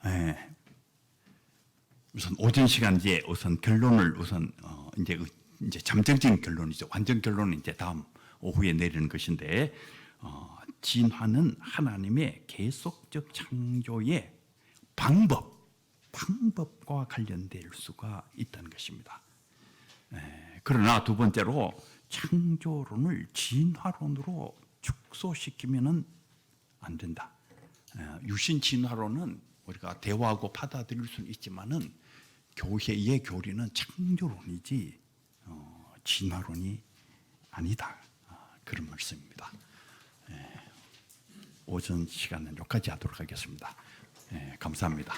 예. 우선 오전 시간 이제 우선 결론을 이제 잠정적인 결론이죠. 완전 결론은 이제 다음 오후에 내리는 것인데, 진화는 하나님의 계속적 창조의 방법과 관련될 수가 있다는 것입니다. 그러나 두 번째로 창조론을 진화론으로 축소시키면은 안 된다. 유신 진화론은 우리가 대화하고 받아들일 수는 있지만은 교회의 교리는 창조론이지 진화론이 아니다. 그런 말씀입니다. 오전 시간은 여기까지 하도록 하겠습니다. 감사합니다.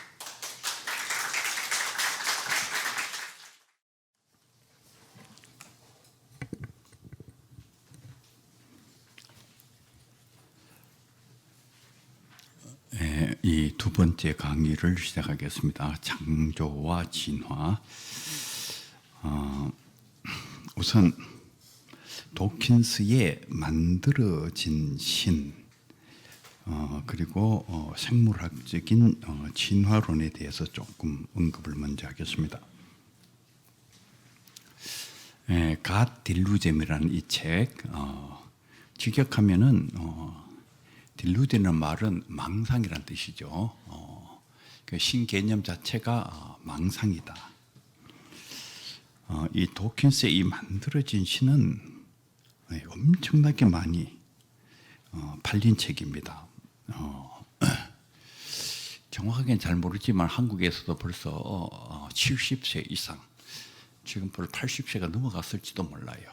이 두 번째 강의를 시작하겠습니다. 창조와 진화. 우선 도킨스의 만들어진 신, 그리고 생물학적인 진화론에 대해서 조금 언급을 먼저 하겠습니다. 갓 딜루잼이라는 이 책, 직역하면은 딜루드는 말은 망상이란 뜻이죠. 그 신개념 자체가 망상이다. 이 도킨스의 이 만들어진 신은 엄청나게 많이 팔린 책입니다. 정확하게는 잘 모르지만 한국에서도 벌써 70세 이상, 지금 벌써 80세가 넘어갔을지도 몰라요.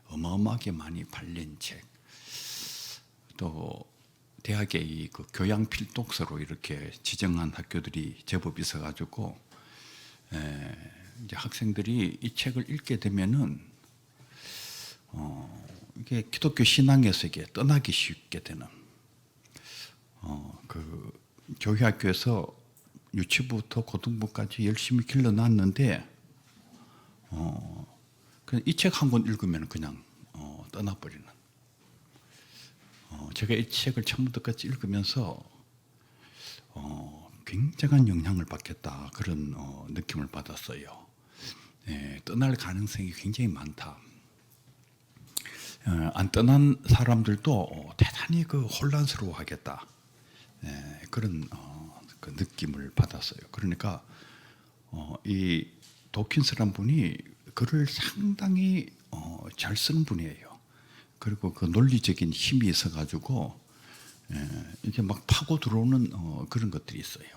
어마어마하게 많이 팔린 책. 또 대학의 그 교양 필독서로 이렇게 지정한 학교들이 제법 있어가지고 이제 학생들이 이 책을 읽게 되면은 이게 기독교 신앙에서 이게 떠나기 쉽게 되는 그 교회 학교에서 유치부부터 고등부까지 열심히 길러놨는데 그냥 이 책 한 권 읽으면 그냥 떠나버리는. 제가 이 책을 처음부터 끝까지 읽으면서 굉장한 영향을 받겠다, 그런 느낌을 받았어요. 떠날 가능성이 굉장히 많다. 안 떠난 사람들도 대단히 혼란스러워하겠다. 그런 그 느낌을 받았어요. 그러니까 이 도킨스란 분이 글을 상당히 잘 쓰는 분이에요. 그리고 그 논리적인 힘이 있어가지고 이게 막 파고 들어오는 그런 것들이 있어요.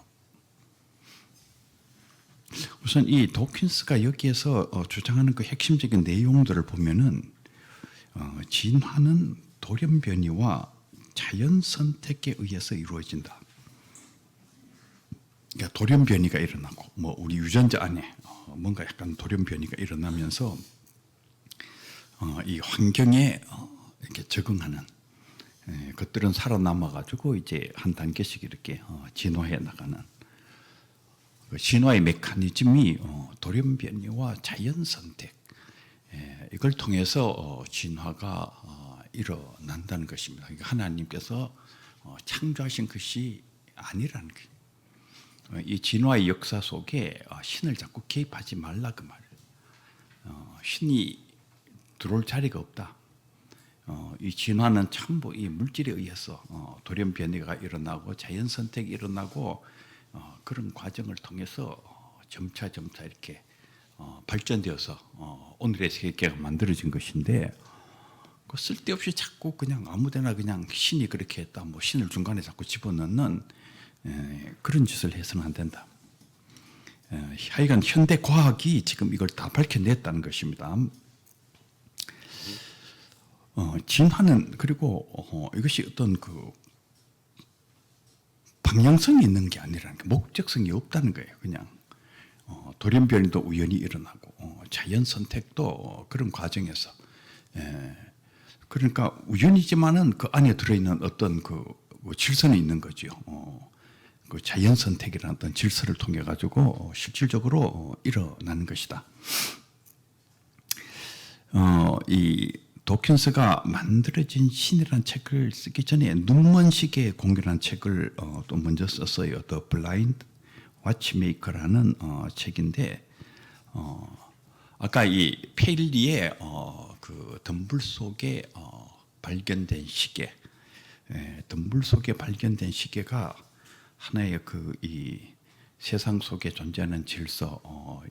우선 이 도킨스가 여기에서 주장하는 그 핵심적인 내용들을 보면은 진화는 돌연변이와 자연 선택에 의해서 이루어진다. 그러니까 돌연변이가 일어나고, 우리 유전자 안에 뭔가 약간 돌연변이가 일어나면서 이 환경에 이렇게 적응하는 것들은 살아남아 가지고 이제 한 단계씩 이렇게 진화해 나가는 그 진화의 메커니즘이 돌연변이와 자연 선택, 이걸 통해서 진화가 일어난다는 것입니다. 그러니까 하나님께서 창조하신 것이 아니라는 거예요. 이 진화의 역사 속에 신을 자꾸 개입하지 말라, 그 말이에요. 신이 들어올 자리가 없다. 이 진화는 전부 이 물질에 의해서 돌연변이가 일어나고 자연 선택이 일어나고 그런 과정을 통해서 점차 이렇게 발전되어서 오늘의 세계가 만들어진 것인데, 그 쓸데없이 자꾸 그냥 아무데나 그냥 신이 그렇게 했다, 신을 중간에 자꾸 집어넣는 그런 짓을 해서는 안 된다. 하여간 현대 과학이 지금 이걸 다 밝혀냈다는 것입니다. 진화는, 그리고 이것이 어떤 그 방향성이 있는 게 아니라는 게, 목적성이 없다는 거예요. 그냥 돌연변이도 우연히 일어나고 자연 선택도 그런 과정에서, 그러니까 우연이지만은 그 안에 들어있는 어떤 그 질서는 있는 거죠. 그 자연 선택이라는 어떤 질서를 통해 가지고 실질적으로 일어나는 것이다. 이 도킨스가 만들어진 신이라는 책을 쓰기 전에 눈먼 시계의 공개라는 책을 또 먼저 썼어요. The Blind Watchmaker라는 책인데 아까 이 페일리의 그 덤불 속에 발견된 시계, 덤불 속에 발견된 시계가 하나의 그 이 세상 속에 존재하는 질서,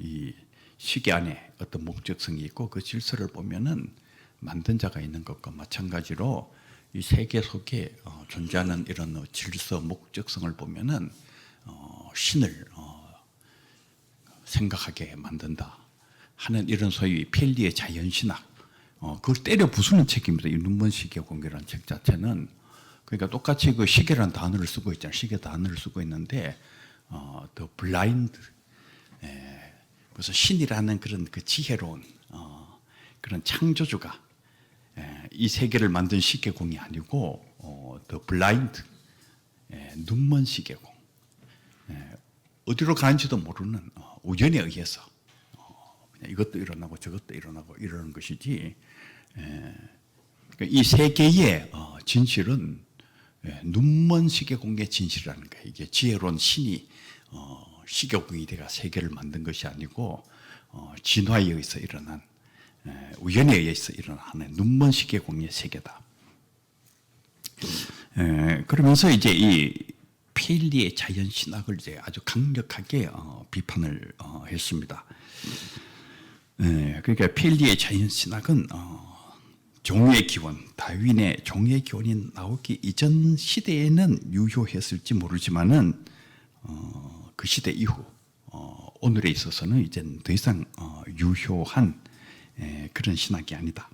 이 시계 안에 어떤 목적성이 있고 그 질서를 보면은 만든 자가 있는 것과 마찬가지로 이 세계 속에 존재하는 이런 질서, 목적성을 보면은 신을 생각하게 만든다 하는 이런 소위 펠리의 자연신학, 그걸 때려 부수는 책입니다. 이 눈먼 시계 공개라는 책 자체는. 그러니까 똑같이 그 시계라는 단어를 쓰고 있잖아요. 시계 단어를 쓰고 있는데 The Blind, 그래서 신이라는 그런 그 지혜로운 그런 창조주가 이 세계를 만든 시계공이 아니고 The Blind, 눈먼 시계공, 어디로 가는지도 모르는 우연에 의해서 그냥 이것도 일어나고 저것도 일어나고 이러는 것이지. 그러니까 이 세계의 진실은 눈먼 시계공의 진실이라는 거예요. 이게 지혜로운 신이 시계공이 돼가 세계를 만든 것이 아니고 진화에 의해서 일어난, 우연에 의해서 일어나는 눈먼 시계공의 세계다. 그러면서 이제 이 페일리의 자연신학을 이제 아주 강력하게 비판을 했습니다. 그러니까 페일리의 자연신학은 종의 기원, 다윈의 종의 기원이 나오기 이전 시대에는 유효했을지 모르지만은 그 시대 이후 오늘에 있어서는 이제는 더 이상 유효한 그런 신학이 아니다.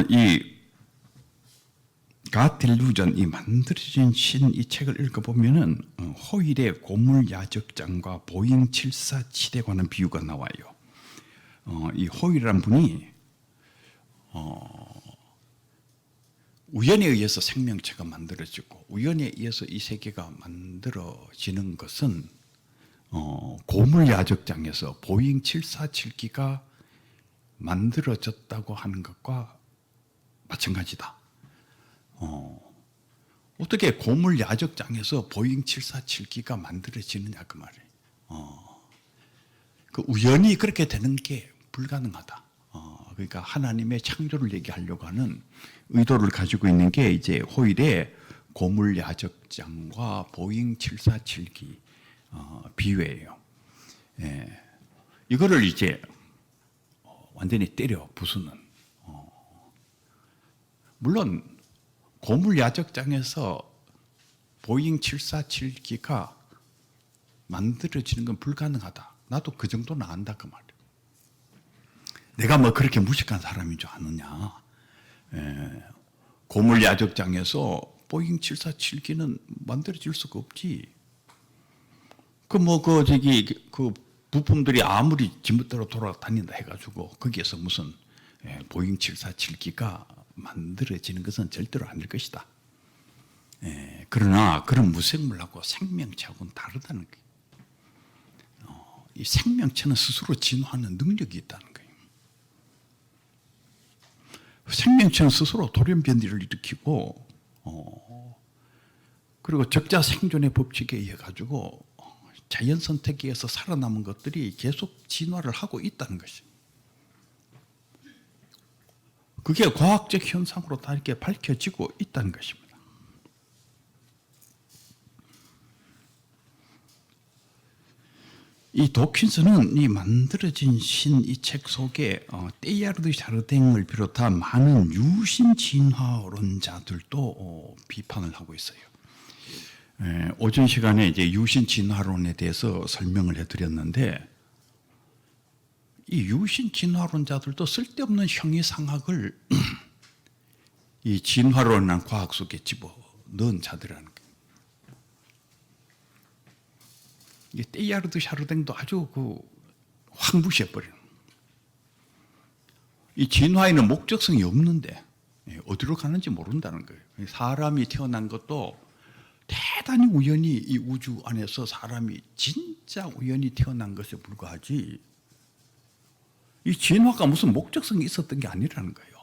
이 God Delusion, 이 만들어진 신 이 책을 읽어보면은 호일의 고물 야적장과 보잉 747에 관한 비유가 나와요. 이 호일이라는 분이 우연에 의해서 생명체가 만들어지고 우연에 의해서 이 세계가 만들어지는 것은 고물 야적장에서 보잉 747기가 만들어졌다고 하는 것과 마찬가지다. 어떻게 고물 야적장에서 보잉 747기가 만들어지느냐 그 말이에요. 그 우연히 그렇게 되는 게 불가능하다. 그러니까 하나님의 창조를 얘기하려고 하는 의도를 가지고 있는 게 이제 호일의 고물 야적장과 보잉 747기 비유예요. 이거를 이제 완전히 때려 부수는, 물론 고물 야적장에서 보잉 747기가 만들어지는 건 불가능하다. 나도 그 정도는 안다 그 말이에요. 내가 뭐 그렇게 무식한 사람인 줄 아느냐. 고물 야적장에서 보잉 747기는 만들어질 수가 없지. 그 부품들이 아무리 지멋대로 돌아다닌다 해가지고 거기에서 무슨 보잉 747기가 만들어지는 것은 절대로 아닐 것이다. 그러나 그런 무생물하고 생명체하고는 다르다는 거예요. 이 생명체는 스스로 진화하는 능력이 있다는 거예요. 생명체는 스스로 돌연변이를 일으키고 그리고 적자 생존의 법칙에 의해 가지고 자연 선택에 의해서 살아남은 것들이 계속 진화를 하고 있다는 것입니다. 그게 과학적 현상으로 다 이렇게 밝혀지고 있다는 것입니다. 이 도킨스는 이 만들어진 신 이 책 속에 테일하르드 샤르댕을 비롯한 많은 유신 진화론자들도 비판을 하고 있어요. 오전 시간에 이제 유신 진화론에 대해서 설명을 해드렸는데 이 유신 진화론자들도 쓸데없는 형이상학을 이 진화론이라는 과학 속에 집어넣은 자들이라는 거예요. 이 테일하르드 샤르댕도 아주 황무시해버리는. 이 진화에는 목적성이 없는데 어디로 가는지 모른다는 거예요. 사람이 태어난 것도 대단히 우연히 이 우주 안에서 사람이 진짜 우연히 태어난 것에 불과하지 이 진화가 무슨 목적성이 있었던 게 아니라는 거예요.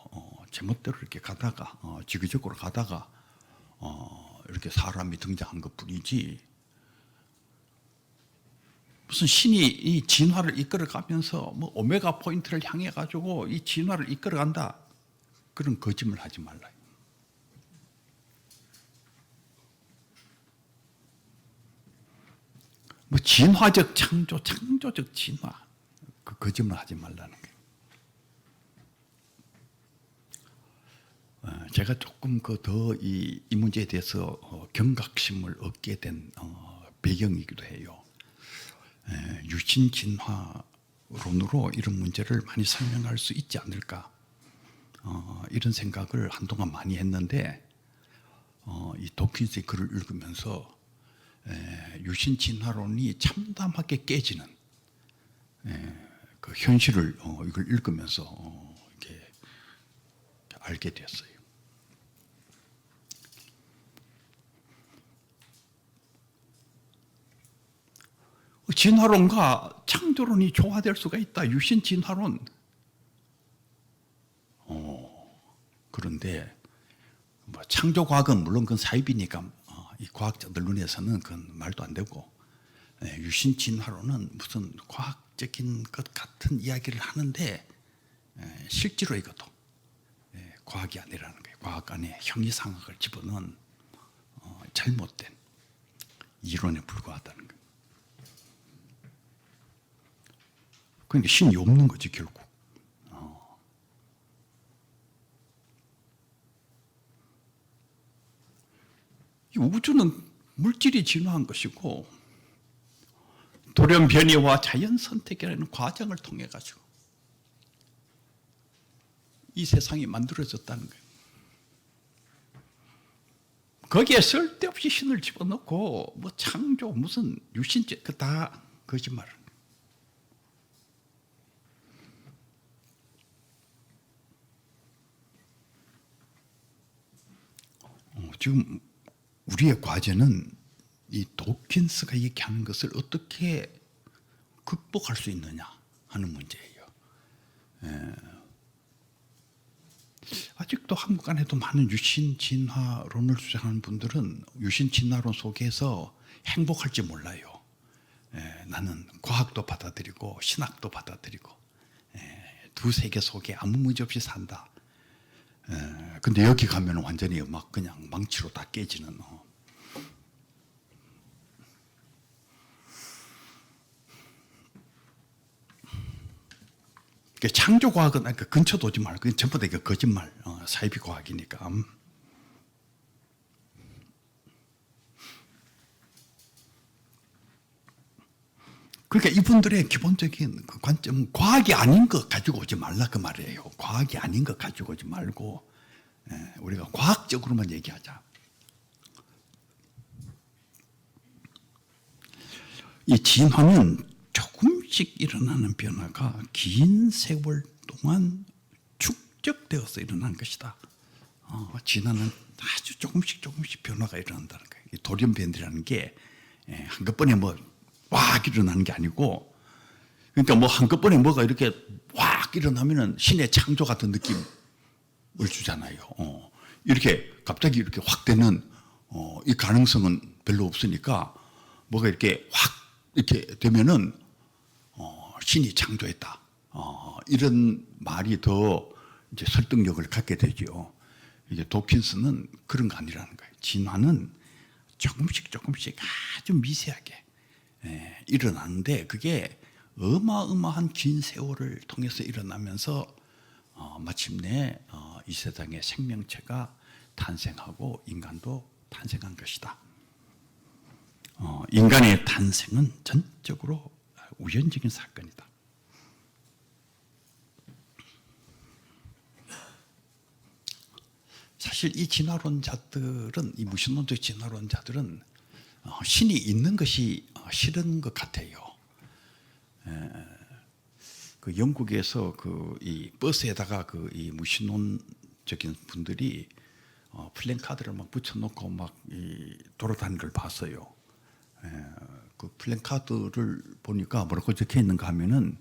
제멋대로 이렇게 가다가 지그적으로 가다가 이렇게 사람이 등장한 것뿐이지 무슨 신이 이 진화를 이끌어가면서 뭐 오메가 포인트를 향해 가지고 이 진화를 이끌어간다 그런 거짓말 하지 말라요. 뭐 진화적 창조, 창조적 진화 그 거짓말 하지 말라는 거예요. 제가 조금 더 이 문제에 대해서 경각심을 얻게 된 배경이기도 해요. 유신 진화론으로 이런 문제를 많이 설명할 수 있지 않을까 이런 생각을 한동안 많이 했는데 이 도킨스의 글을 읽으면서 유신 진화론이 참담하게 깨지는 그 현실을 이걸 읽으면서 이렇게 알게 됐어요. 진화론과 창조론이 조화될 수가 있다. 유신 진화론. 그런데 뭐 창조과학은 물론 그건 사입이니까 이 과학자들 눈에서는 그건 말도 안 되고 유신 진화론은 무슨 과학적인 것 같은 이야기를 하는데 실제로 이것도 과학이 아니라는 거예요. 과학 안에 형이상학을 집어넣은 잘못된 이론에 불과하다는 거예요. 그러니까 신이 없는 거지 결국. 이 우주는 물질이 진화한 것이고 돌연 변이와 자연 선택이라는 과정을 통해 가지고 이 세상이 만들어졌다는 거예요. 거기에 쓸데없이 신을 집어넣고 뭐 창조 무슨 유신죄 그 다 거짓말을. 지금 우리의 과제는 이 도킨스가 얘기하는 것을 어떻게 극복할 수 있느냐 하는 문제예요. 아직도 한국 안에도 많은 유신 진화론을 주장하는 분들은 유신 진화론 속에서 행복할지 몰라요. 나는 과학도 받아들이고 신학도 받아들이고 두 세계 속에 아무 문제 없이 산다. 근데 여기 가면 완전히 막 그냥 망치로 다 깨지는. 창조과학은 그 근처도 오지 말고 전부 다 거짓말, 사이비 과학이니까. 그러니까 이분들의 기본적인 그 관점은 과학이 아닌 것 가지고 오지 말라 그 말이에요. 과학이 아닌 것 가지고 오지 말고 우리가 과학적으로만 얘기하자. 이 진화는 조금씩 일어나는 변화가 긴 세월 동안 축적되어서 일어난 것이다. 진화는 아주 조금씩 변화가 일어난다는 거예요. 돌연변이라는 게 한꺼번에 뭐 확 일어나는 게 아니고, 그러니까 뭐 한꺼번에 뭐가 이렇게 확 일어나면은 신의 창조 같은 느낌을 주잖아요. 이렇게 갑자기 이렇게 확 되는 이 가능성은 별로 없으니까 뭐가 이렇게 확 이렇게 되면은 신이 창조했다. 이런 말이 더 이제 설득력을 갖게 되죠. 이제 도킨스는 그런 거 아니라는 거예요. 진화는 조금씩 아주 미세하게 일어나는데 그게 어마어마한 긴 세월을 통해서 일어나면서 마침내 이 세상에 생명체가 탄생하고 인간도 탄생한 것이다. 인간의 탄생은 전적으로 우연적인 사건이다. 사실 이 진화론자들은, 이 무신론적 진화론자들은 신이 있는 것이 싫은 것 같아요. 그 영국에서 이 버스에다가 이 무신론적인 분들이 플랜카드를 막 붙여놓고 막 돌아다니는 걸 봤어요. 그 플랜카드를 보니까 뭐라고 적혀 있는가 하면은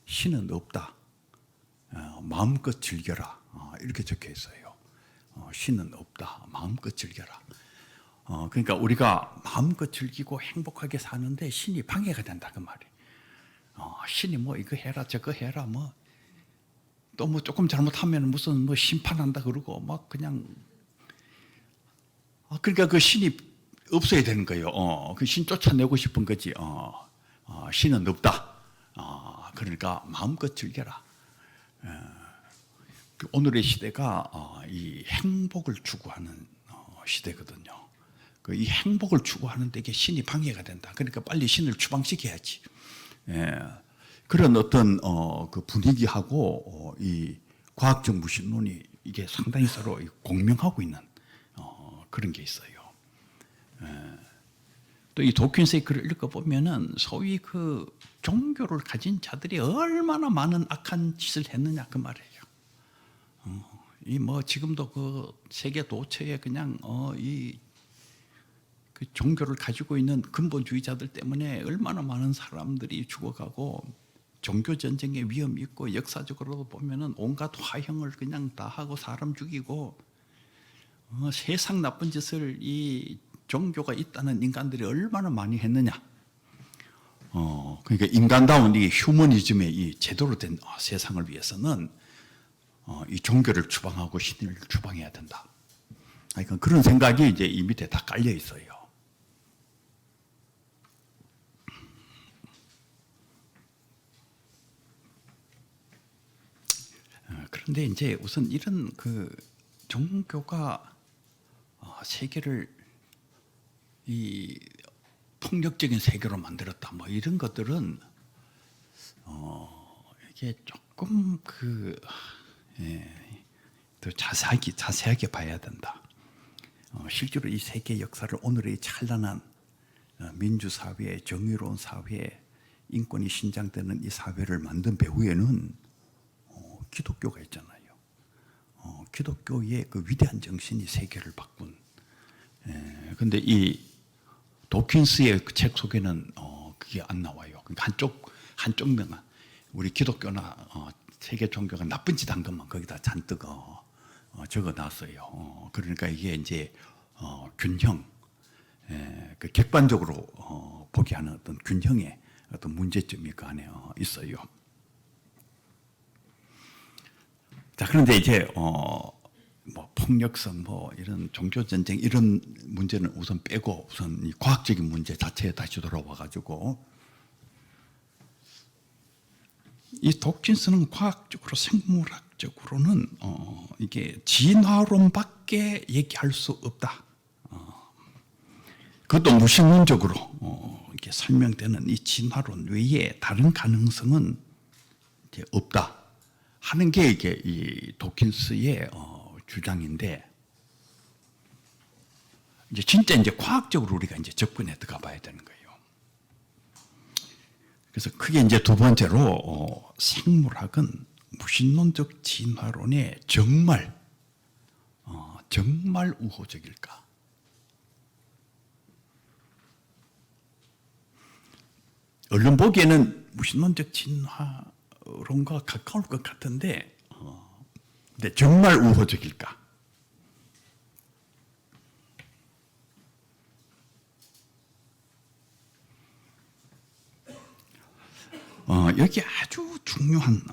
신은 없다. 마음껏 즐겨라. 이렇게 적혀 있어요. 신은 없다. 마음껏 즐겨라. 그러니까 우리가 마음껏 즐기고 행복하게 사는데 신이 방해가 된다 그 말이에요. 신이 뭐 이거 해라 저거 해라 뭐 또 뭐 조금 잘못하면 무슨 뭐 심판한다 그러고 막 그냥 그러니까 그 신이 없어야 되는 거예요. 그 신 쫓아내고 싶은 거지. 신은 없다. 그러니까 마음껏 즐겨라. 오늘의 시대가 이 행복을 추구하는 시대거든요. 이 행복을 추구하는 데게 신이 방해가 된다. 그러니까 빨리 신을 추방시켜야지. 그런 어떤 그 분위기하고 이 과학적 무신론이 이게 상당히 서로 공명하고 있는 그런 게 있어요. 또 이 도킨스의 글을 읽어보면은 소위 그 종교를 가진 자들이 얼마나 많은 악한 짓을 했느냐 그 말이에요. 이 뭐 지금도 그 세계 도처에 그냥 이 그 종교를 가지고 있는 근본주의자들 때문에 얼마나 많은 사람들이 죽어가고 종교 전쟁의 위험이 있고 역사적으로 보면은 온갖 화형을 그냥 다 하고 사람 죽이고 세상 나쁜 짓을 이 종교가 있다는 인간들이 얼마나 많이 했느냐. 그러니까 인간다운 이 휴머니즘의 이 제대로 된 세상을 위해서는 이 종교를 추방하고 신을 추방해야 된다. 그러니까 그런 생각이 이제 이 밑에 다 깔려 있어요. 그런데 이제 우선 이런 그 종교가 세계를 이 폭력적인 세계로 만들었다 뭐 이런 것들은 이게 조금 더 자세하게 봐야 된다. 실제로 이 세계 역사를 오늘의 찬란한 민주사회, 정의로운 사회, 인권이 신장되는 이 사회를 만든 배후에는 기독교가 있잖아요. 기독교의 그 위대한 정신이 세계를 바꾼. 그런데 이 도킨스의 그 책 속에는 그게 안 나와요. 그러니까 한쪽 면만 우리 기독교나 세계 종교가 나쁜 짓 한 것만 거기다 잔뜩 적어놨어요. 그러니까 이게 이제 균형, 그 객관적으로 보게 하는 어떤 균형의 어떤 문제점이 그 안에 있어요. 자, 그런데 이제 뭐 폭력성, 뭐 이런 종교 전쟁 이런 문제는 우선 빼고 우선 이 과학적인 문제 자체에 다시 돌아와 가지고 이 도킨스는 과학적으로 생물학적으로는 이게 진화론밖에 얘기할 수 없다. 그것도 무신론적으로 이렇게 설명되는 이 진화론 외에 다른 가능성은 이제 없다 하는 게 이게 이 도킨스의 주장인데 이제 진짜 이제 과학적으로 우리가 이제 접근해 들어가 봐야 되는 거예요. 그래서 크게 이제 두 번째로 생물학은 무신론적 진화론에 정말 우호적일까? 얼른 보기에는 무신론적 진화론과 가까울 것 같은데, 근데 정말 우호적일까? 여기 아주 중요한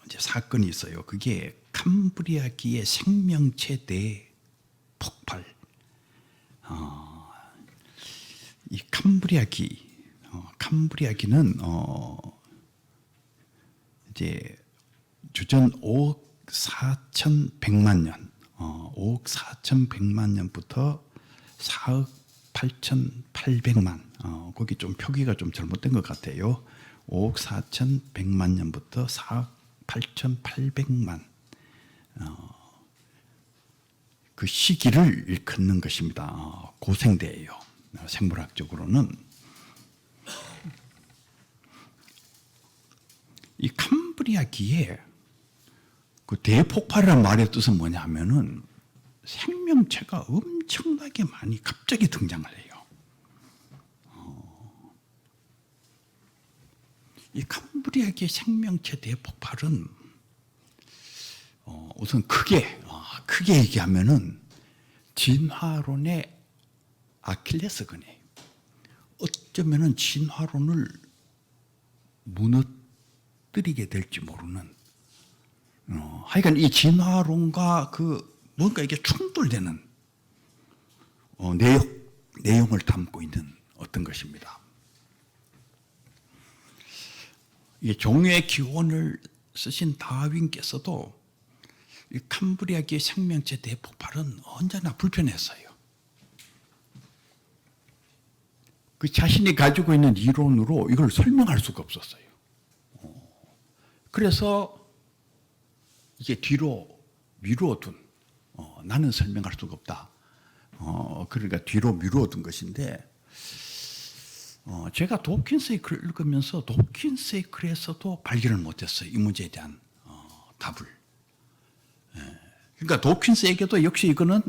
이제 사건이 있어요. 그게 캄브리아기의 생명체 대폭발. 이 캄브리아기는 이제 주전 5억 4,100만 년, 5억 4,100만 년부터 4억 8,800만, 거기 좀 표기가 좀 잘못된 것 같아요. 5억 4,100만 년부터 4억 8,800만 그 시기를 일컫는 것입니다. 고생대예요. 생물학적으로는 이 캄브리아기에 그 대폭발이라는 말의 뜻은 뭐냐면은 생명체가 엄청나게 많이 갑자기 등장을 해요. 이 캄브리아기의 생명체 대폭발은 우선 크게 얘기하면은 진화론의 아킬레스건이에요. 어쩌면은 진화론을 무너뜨리게 될지 모르는, 하여간 이 진화론과 뭔가 이게 충돌되는 내용을 담고 있는 어떤 것입니다. 이 종류의 기원을 쓰신 다윈께서도 이 캄브리아기의 생명체 대폭발은 언제나 불편했어요. 그 자신이 가지고 있는 이론으로 이걸 설명할 수가 없었어요. 그래서 이게 뒤로 미루어둔, 나는 설명할 수가 없다. 그러니까 뒤로 미루어둔 것인데, 제가 도킨스의 글을 읽으면서 도킨스의 글에서도 발견을 못했어요. 이 문제에 대한 답을. 그러니까 도킨스에게도 역시 이거는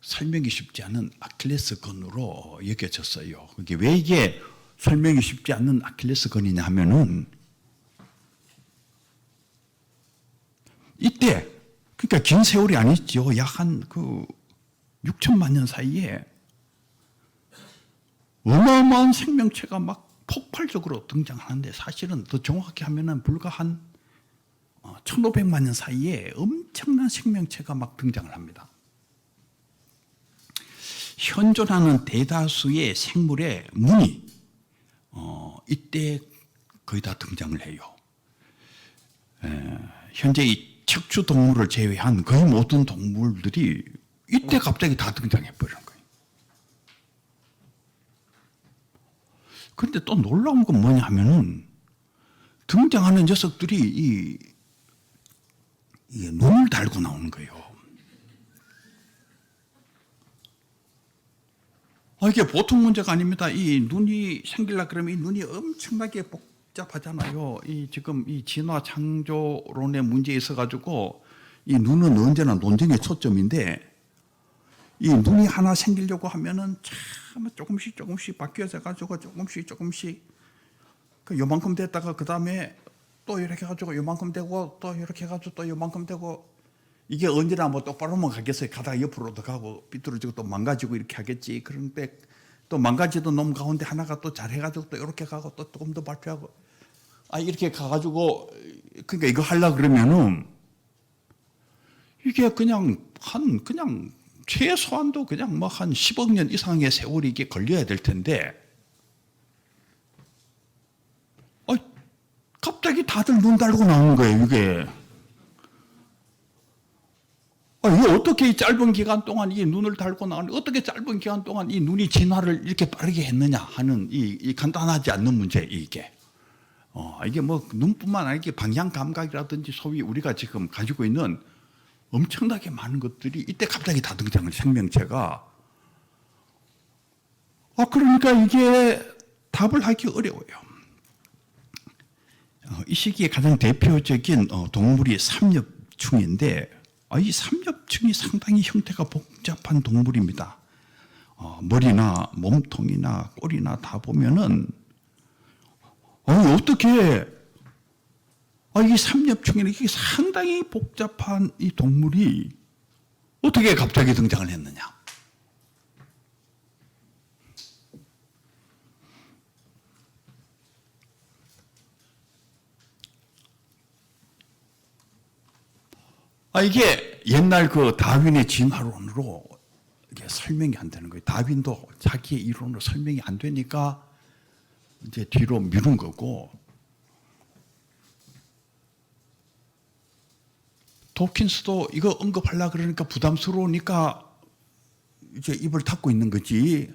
설명이 쉽지 않은 아킬레스건으로 여겨졌어요. 왜 이게 설명이 쉽지 않은 아킬레스건이냐 하면은, 이때 그러니까 긴 세월이 아니죠. 약 한 6천만 년 사이에 어마어마한 생명체가 막 폭발적으로 등장하는데, 사실은 더 정확히 하면은 불과 한 1500만 년 사이에 엄청난 생명체가 막 등장을 합니다. 현존하는 대다수의 생물의 문이 이때 거의 다 등장을 해요. 현재 이 척추 동물을 제외한 거의 모든 동물들이 이때 갑자기 다 등장해 버리는 거예요. 그런데 또 놀라운 건 뭐냐 하면은, 등장하는 녀석들이 이게 눈을 달고 나오는 거예요. 이게 보통 문제가 아닙니다. 이 눈이 생기려 그러면 이 눈이 엄청나게 복잡하잖아요. 지금 이 진화 창조론의 문제에 있어가지고 이 눈은 언제나 논쟁의 초점인데, 이 눈이 하나 생기려고 하면은 참 조금씩 바뀌어져 가지고 조금씩 요만큼 됐다가 그 다음에 또 이렇게 해가지고 요만큼 되고 또 이렇게 해가지고 또 요만큼 되고, 이게 언제나 뭐 똑바로만 가겠어요. 가다가 옆으로도 가고 삐뚤어지고 또 망가지고 이렇게 하겠지. 그런데 또 망가지던 놈 가운데 하나가 또 잘해가지고 또 이렇게 가고 또 조금 더 발표하고, 이렇게 가가지고, 그러니까 이거 하려고 그러면은 이게 그냥 최소한도 그냥 뭐 한 10억 년 이상의 세월이 이게 걸려야 될 텐데, 갑자기 다들 눈 달고 나오는 거예요, 이게. 이게 어떻게 이 짧은 기간 동안 이 눈을 달고 나오는데, 어떻게 짧은 기간 동안 이 눈이 진화를 이렇게 빠르게 했느냐 하는 이 간단하지 않는 문제, 이게. 이게 뭐 눈뿐만 아니라 방향 감각이라든지 소위 우리가 지금 가지고 있는 엄청나게 많은 것들이 이때 갑자기 다 등장을, 생명체가. 그러니까 이게 답을 하기 어려워요. 이 시기에 가장 대표적인 동물이 삼엽충인데, 이 삼엽충이 상당히 형태가 복잡한 동물입니다. 머리나 몸통이나 꼬리나 다 보면은, 어떻게 이 삼엽충이라는 이게 상당히 복잡한 이 동물이 어떻게 갑자기 등장을 했느냐? 이게 옛날 다윈의 진화론으로 이게 설명이 안 되는 거예요. 다윈도 자기의 이론으로 설명이 안 되니까 이제 뒤로 미룬 거고, 도킨스도 이거 언급하려고 그러니까 부담스러우니까 이제 입을 닫고 있는 거지.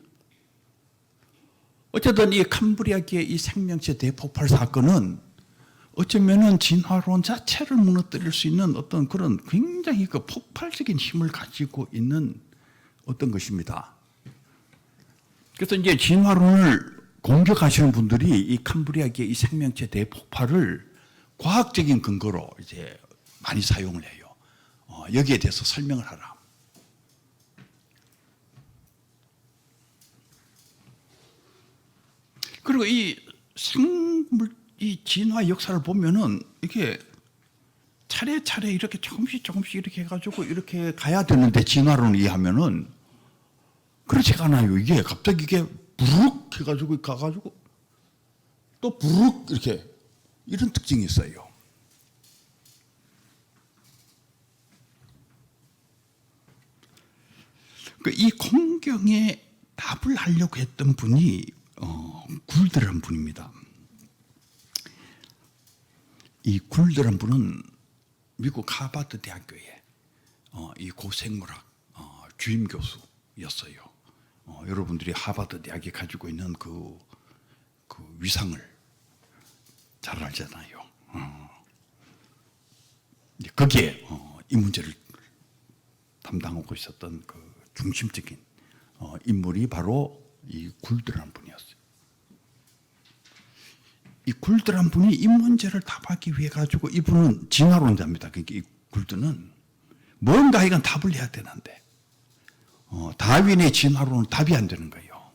어쨌든 이 캄브리아기의 이 생명체 대폭발 사건은 어쩌면은 진화론 자체를 무너뜨릴 수 있는 어떤 그런 굉장히 폭발적인 힘을 가지고 있는 어떤 것입니다. 그래서 이제 진화론을 공격하시는 분들이 이 캄브리아기의 이 생명체 대폭발을 과학적인 근거로 이제 많이 사용을 해요. 여기에 대해서 설명을 하라. 그리고 이 진화 역사를 보면은 이게 차례차례 이렇게 조금씩 이렇게 해가지고 이렇게 가야 되는데 진화론을 이해하면은 그렇지가 않아요. 이게 갑자기 이게 부룩 해가지고 가가지고 또 부룩 이렇게 이런 특징이 있어요. 이 공경에 답을 하려고 했던 분이 굴드란 분입니다. 이 굴드란 분은 미국 하버드 대학교의 이 고생물학 주임 교수였어요. 여러분들이 하버드 대학이 가지고 있는 그 위상을 잘 알잖아요. 거기에 이 문제를 담당하고 있었던 그 중심적인 인물이 바로 이 굴드라는 분이었어요. 이 굴드란 분이 이 문제를 답하기 위해 가지고 이분은 진화론자입니다. 그러니까 이 굴드는 뭔가 이건 답을 해야 되는데 다윈의 진화론은 답이 안 되는 거예요.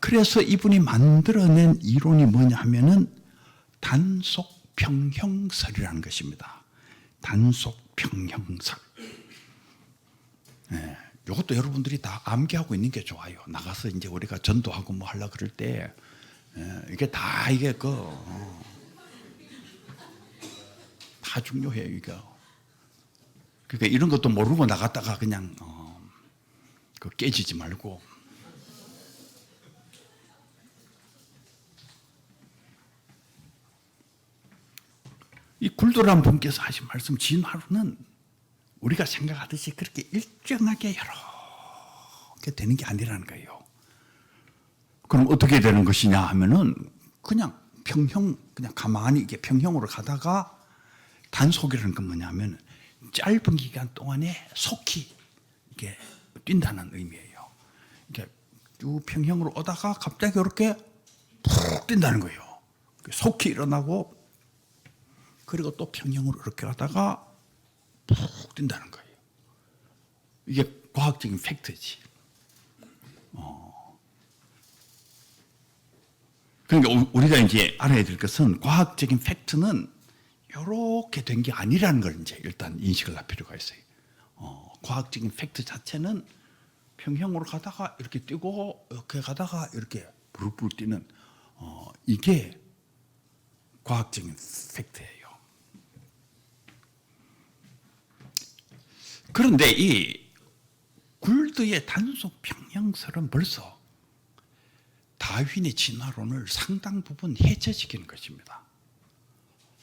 그래서 이분이 만들어낸 이론이 뭐냐 하면은 단속평형설이라는 것입니다. 단속평형설. 이것도 여러분들이 다 암기하고 있는 게 좋아요. 나가서 이제 우리가 전도하고 뭐 하려 그럴 때 이게 다 이게 다 중요해요. 이거. 그러니까 이런 것도 모르고 나갔다가 그냥 깨지지 말고. 이 굴도란 분께서 하신 말씀 진화론은 우리가 생각하듯이 그렇게 일정하게 여러 개 되는 게 아니라는 거예요. 그럼 어떻게 되는 것이냐 하면은 그냥 그냥 가만히 이게 평형으로 가다가 단속이라는 건 뭐냐면 짧은 기간 동안에 속히 이게 뛴다는 의미예요. 이게 쭉 평형으로 오다가 갑자기 이렇게 푹 뛴다는 거예요. 속히 일어나고 그리고 또 평형으로 이렇게 가다가 푹 뛴다는 거예요. 이게 과학적인 팩트지. 그러니까 우리가 이제 알아야 될 것은 과학적인 팩트는 이렇게 된 게 아니라는 걸 이제 일단 인식을 할 필요가 있어요. 과학적인 팩트 자체는 평형으로 가다가 이렇게 뛰고 이렇게 가다가 이렇게 부르르 뛰는 이게 과학적인 팩트예요. 그런데 이 굴드의 단속 평형설은 벌써 다윈의 진화론을 상당 부분 해체시키는 것입니다.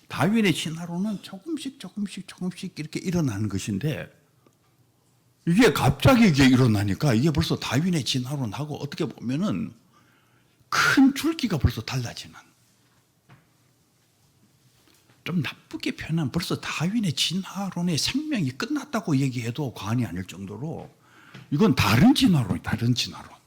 다윈의 진화론은 조금씩 이렇게 일어나는 것인데 이게 갑자기 이게 일어나니까 이게 벌써 다윈의 진화론하고 어떻게 보면은 큰 줄기가 벌써 달라지는, 좀 나쁘게 표현하면 벌써 다윈의 진화론의 생명이 끝났다고 얘기해도 과언이 아닐 정도로 이건 다른 진화론이 다른 진화론.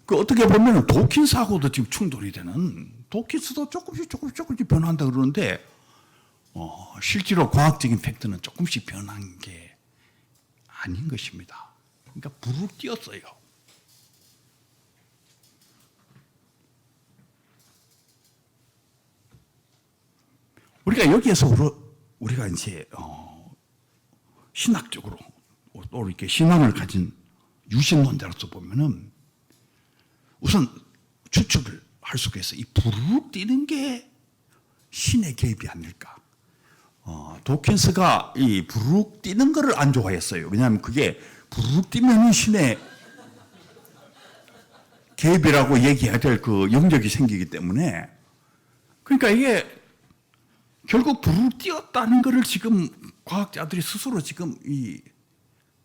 그 어떻게 보면 도킨스하고도 지금 충돌이 되는, 도킨스도 조금씩 변한다 그러는데 실제로 과학적인 팩트는 조금씩 변한 게 아닌 것입니다. 그러니까 부르르 뛰었어요. 우리가 여기에서 우리가 이제 신학적으로 또 이렇게 신앙을 가진 유신론자로서 보면은 우선 추측을 할 수가 있어요. 이 부르륵 뛰는 게 신의 개입이 아닐까. 도킨스가 이 부르륵 뛰는 거를 안 좋아했어요. 왜냐하면 그게 부르륵 뛰면 신의 개입이라고 얘기해야 될 그 영역이 생기기 때문에, 그러니까 이게 결국 부르륵 뛰었다는 거를 지금 과학자들이 스스로 지금 이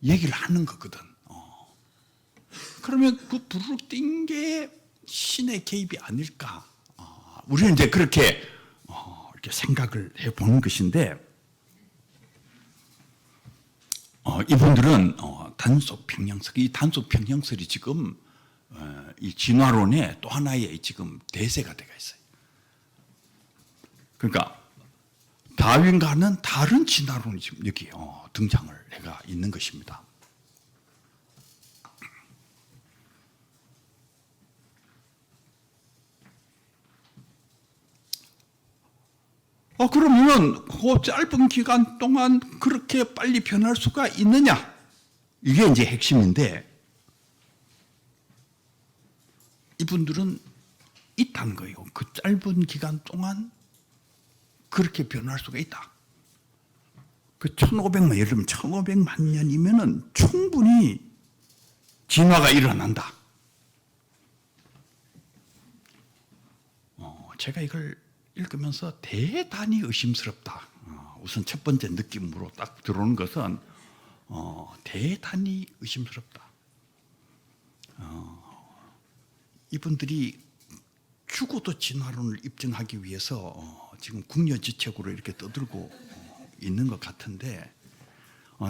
얘기를 하는 거거든. 그러면 그 부르륵 뛴 게 신의 개입이 아닐까. 우리는 이제 그렇게 이렇게 생각을 해보는 것인데, 이분들은 단속평형설, 이 단속평형설이 지금 이 진화론의 또 하나의 지금 대세가 되어 있어요. 그러니까 다윈과는 다른 진화론이 지금 여기 등장을 해가 있는 것입니다. 그러면 그 짧은 기간 동안 그렇게 빨리 변할 수가 있느냐? 이게 이제 핵심인데, 이분들은 있다는 거예요. 그 짧은 기간 동안 그렇게 변할 수가 있다. 그 1500만, 예를 들면 1500만 년이면은 충분히 진화가 일어난다. 제가 이걸 읽으면서 대단히 의심스럽다. 우선 첫 번째 느낌으로 딱 들어오는 것은 대단히 의심스럽다. 이분들이 죽어도 진화론을 입증하기 위해서 지금 궁여지책으로 이렇게 떠들고 있는 것 같은데,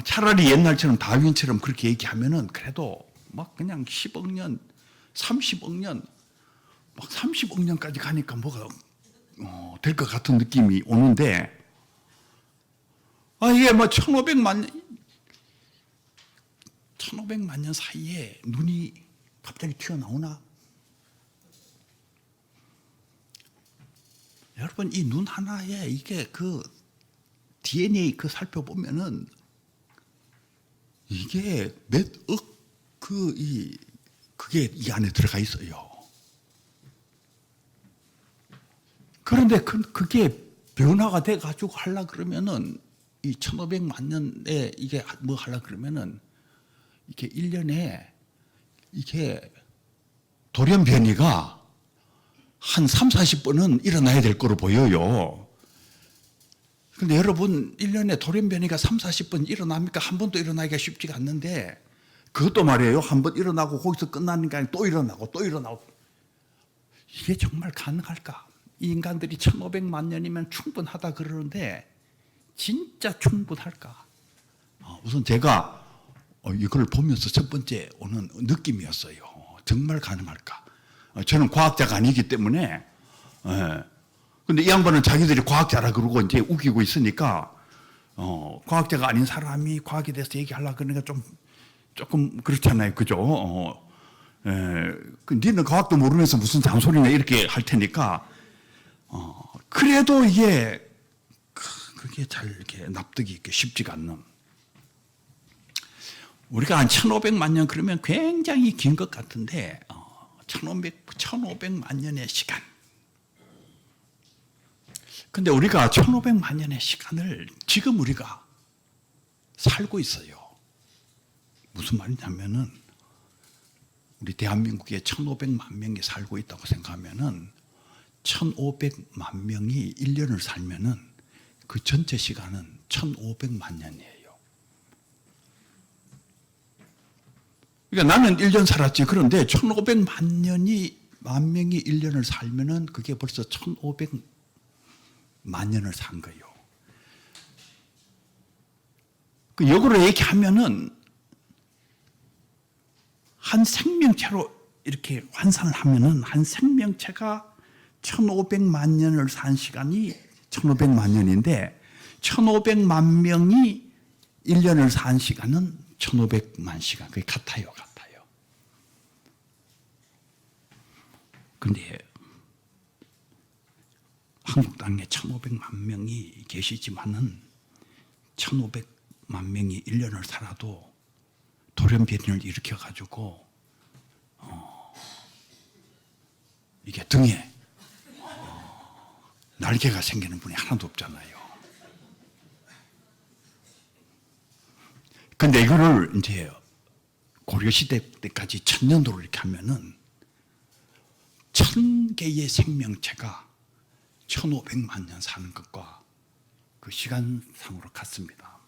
차라리 옛날처럼 다윈처럼 그렇게 얘기하면은 그래도 막 그냥 10억 년, 30억 년, 막 30억 년까지 가니까 뭐가 될 것 같은 느낌이 오는데, 이게 뭐 1500만 년 사이에 눈이 갑자기 튀어나오나? 여러분, 이 눈 하나에 이게 그 DNA 살펴보면은 이게 그게 이 안에 들어가 있어요. 그런데 그게 변화가 돼 가지고 하려 그러면은 이 1500만 년에 이게 뭐 하려 그러면은 이게 1년에 이게 돌연변이가 한 30-40번은 일어나야 될 거로 보여요. 근데 여러분, 1년에 돌연변이가 30-40번 일어납니까? 한 번도 일어나기가 쉽지가 않는데, 그것도 말이에요. 한 번 일어나고 거기서 끝나는 게 아니라 또 일어나고 또 일어나고. 이게 정말 가능할까? 이 인간들이 1500만 년이면 충분하다 그러는데 진짜 충분할까? 우선 제가 이걸 보면서 첫 번째 오는 느낌이었어요. 정말 가능할까? 저는 과학자가 아니기 때문에, 근데 이 양반은 자기들이 과학자라 그러고 이제 우기고 있으니까, 과학자가 아닌 사람이 과학에 대해서 얘기하려고 그러니까 조금 그렇잖아요. 그죠? 니는 과학도 모르면서 무슨 잔소리냐 이렇게 할 테니까, 그래도 이게, 그게 잘 이렇게 납득이 있게 쉽지가 않는. 우리가 한 1500만 년 그러면 굉장히 긴 것 같은데, 1500만 년의 시간. 근데 우리가 1500만 년의 시간을 지금 우리가 살고 있어요. 무슨 말이냐면은, 우리 대한민국에 1500만 명이 살고 있다고 생각하면은 1500만 명이 1년을 살면은 그 전체 시간은 1500만 년이에요. 그러니까 나는 1년 살았지. 그런데 1500만 만 명이 1년을 살면은 그게 벌써 1500만 년을 산 거예요. 그 역으로 얘기하면은 한 생명체로 이렇게 환산을 하면은 한 생명체가 1500만 년을 산 시간이 1500만 년인데 1500만 명이 1년을 산 시간은 1500만 시간. 그게 같아요. 근데 한국 땅에 1500만 명이 계시지만은 1500만 명이 1년을 살아도 돌연변이를 일으켜가지고 이게 등에 날개가 생기는 분이 하나도 없잖아요. 근데 이거를 이제 고려시대 때까지 1000년도로 이렇게 하면은 1000개의 생명체가 1500만 년 사는 것과 그 시간상으로 같습니다.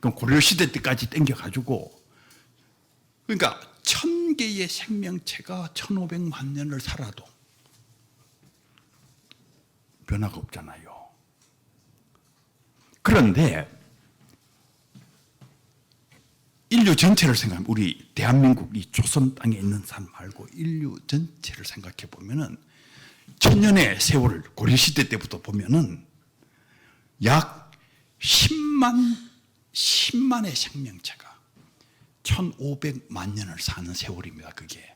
그럼 고려시대 때까지 땡겨가지고, 그러니까 1000개의 생명체가 1500만 년을 살아도 변화가 없잖아요. 그런데 인류 전체를 생각하면, 우리 대한민국 이 조선 땅에 있는 사람 말고 인류 전체를 생각해 보면은 1000년의 세월을 고려시대 때부터 보면은 약 10만의 생명체가 1500만 년을 사는 세월입니다. 그게.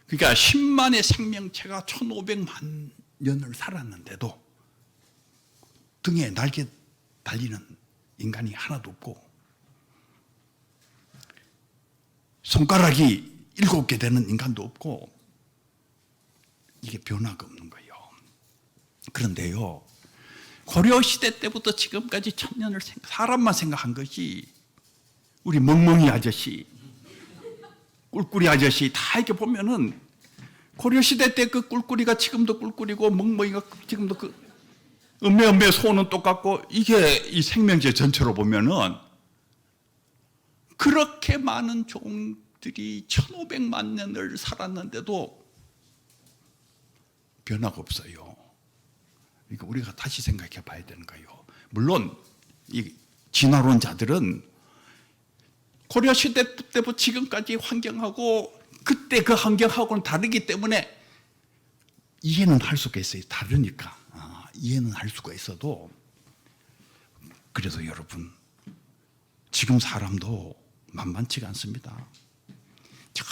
그러니까 10만의 생명체가 1500만 년을 살았는데도 등에 날개 달리는 인간이 하나도 없고 손가락이 7개 되는 인간도 없고 이게 변화가 없는 거예요. 그런데요, 고려시대 때부터 지금까지 천년을 사람만 생각한 것이 우리 멍멍이 아저씨, 꿀꿀이 아저씨 다 이렇게 보면은 고려시대 때 그 꿀꿀이가 지금도 꿀꿀이고 멍멍이가 지금도 그 음메 소는 똑같고 이게 이 생명체 전체로 보면은 그렇게 많은 종들이 1500만 년을 살았는데도 변화가 없어요. 그러니까 우리가 다시 생각해 봐야 되는 거예요. 물론 이 진화론자들은 고려시대 때부터 지금까지 환경하고 그때 그 환경하고는 다르기 때문에 이해는 할 수가 있어요. 다르니까 이해는 할 수가 있어도 그래서 여러분 지금 사람도 만만치가 않습니다. 저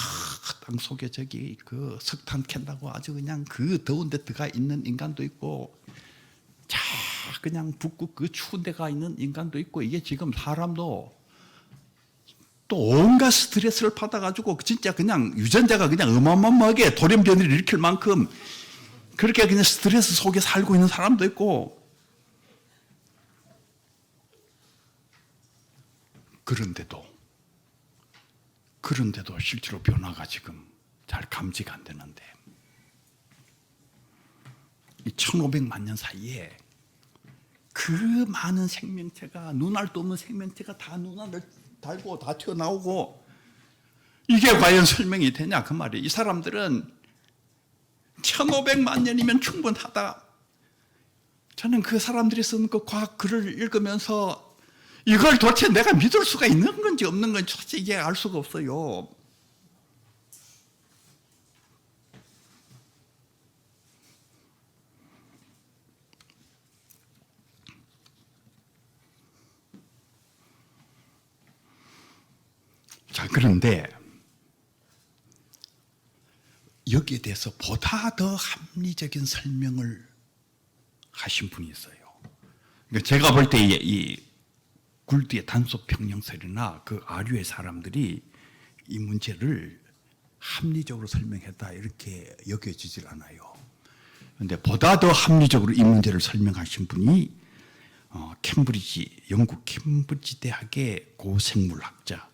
땅속에 저기 그 석탄 캔다고 아주 그냥 그 더운 데 들어가 있는 인간도 있고 자 그냥 북극 그 추운 데가 있는 인간도 있고 이게 지금 사람도 또 온갖 스트레스를 받아가지고 진짜 그냥 유전자가 그냥 어마어마하게 돌연변이를 일으킬 만큼 그렇게 그냥 스트레스 속에 살고 있는 사람도 있고 그런데도 실제로 변화가 지금 잘 감지가 안 되는데 이 1500만 년 사이에 그 많은 생명체가 눈알도 없는 생명체가 다 눈알을 달고 다 튀어나오고 이게 과연 설명이 되냐 그 말이에요. 이 사람들은 1500만 년이면 충분하다. 저는 그 사람들이 쓴 그 과학 글을 읽으면서 이걸 도대체 내가 믿을 수가 있는 건지 없는 건지 솔직히 알 수가 없어요. 자, 그런데 여기에 대해서 보다 더 합리적인 설명을 하신 분이 있어요. 그러니까 제가 볼 때 이 굴드의 단소평형설이나 그 아류의 사람들이 이 문제를 합리적으로 설명했다 이렇게 여겨지질 않아요. 그런데 보다 더 합리적으로 이 문제를 설명하신 분이 영국 캠브리지 대학의 고생물학자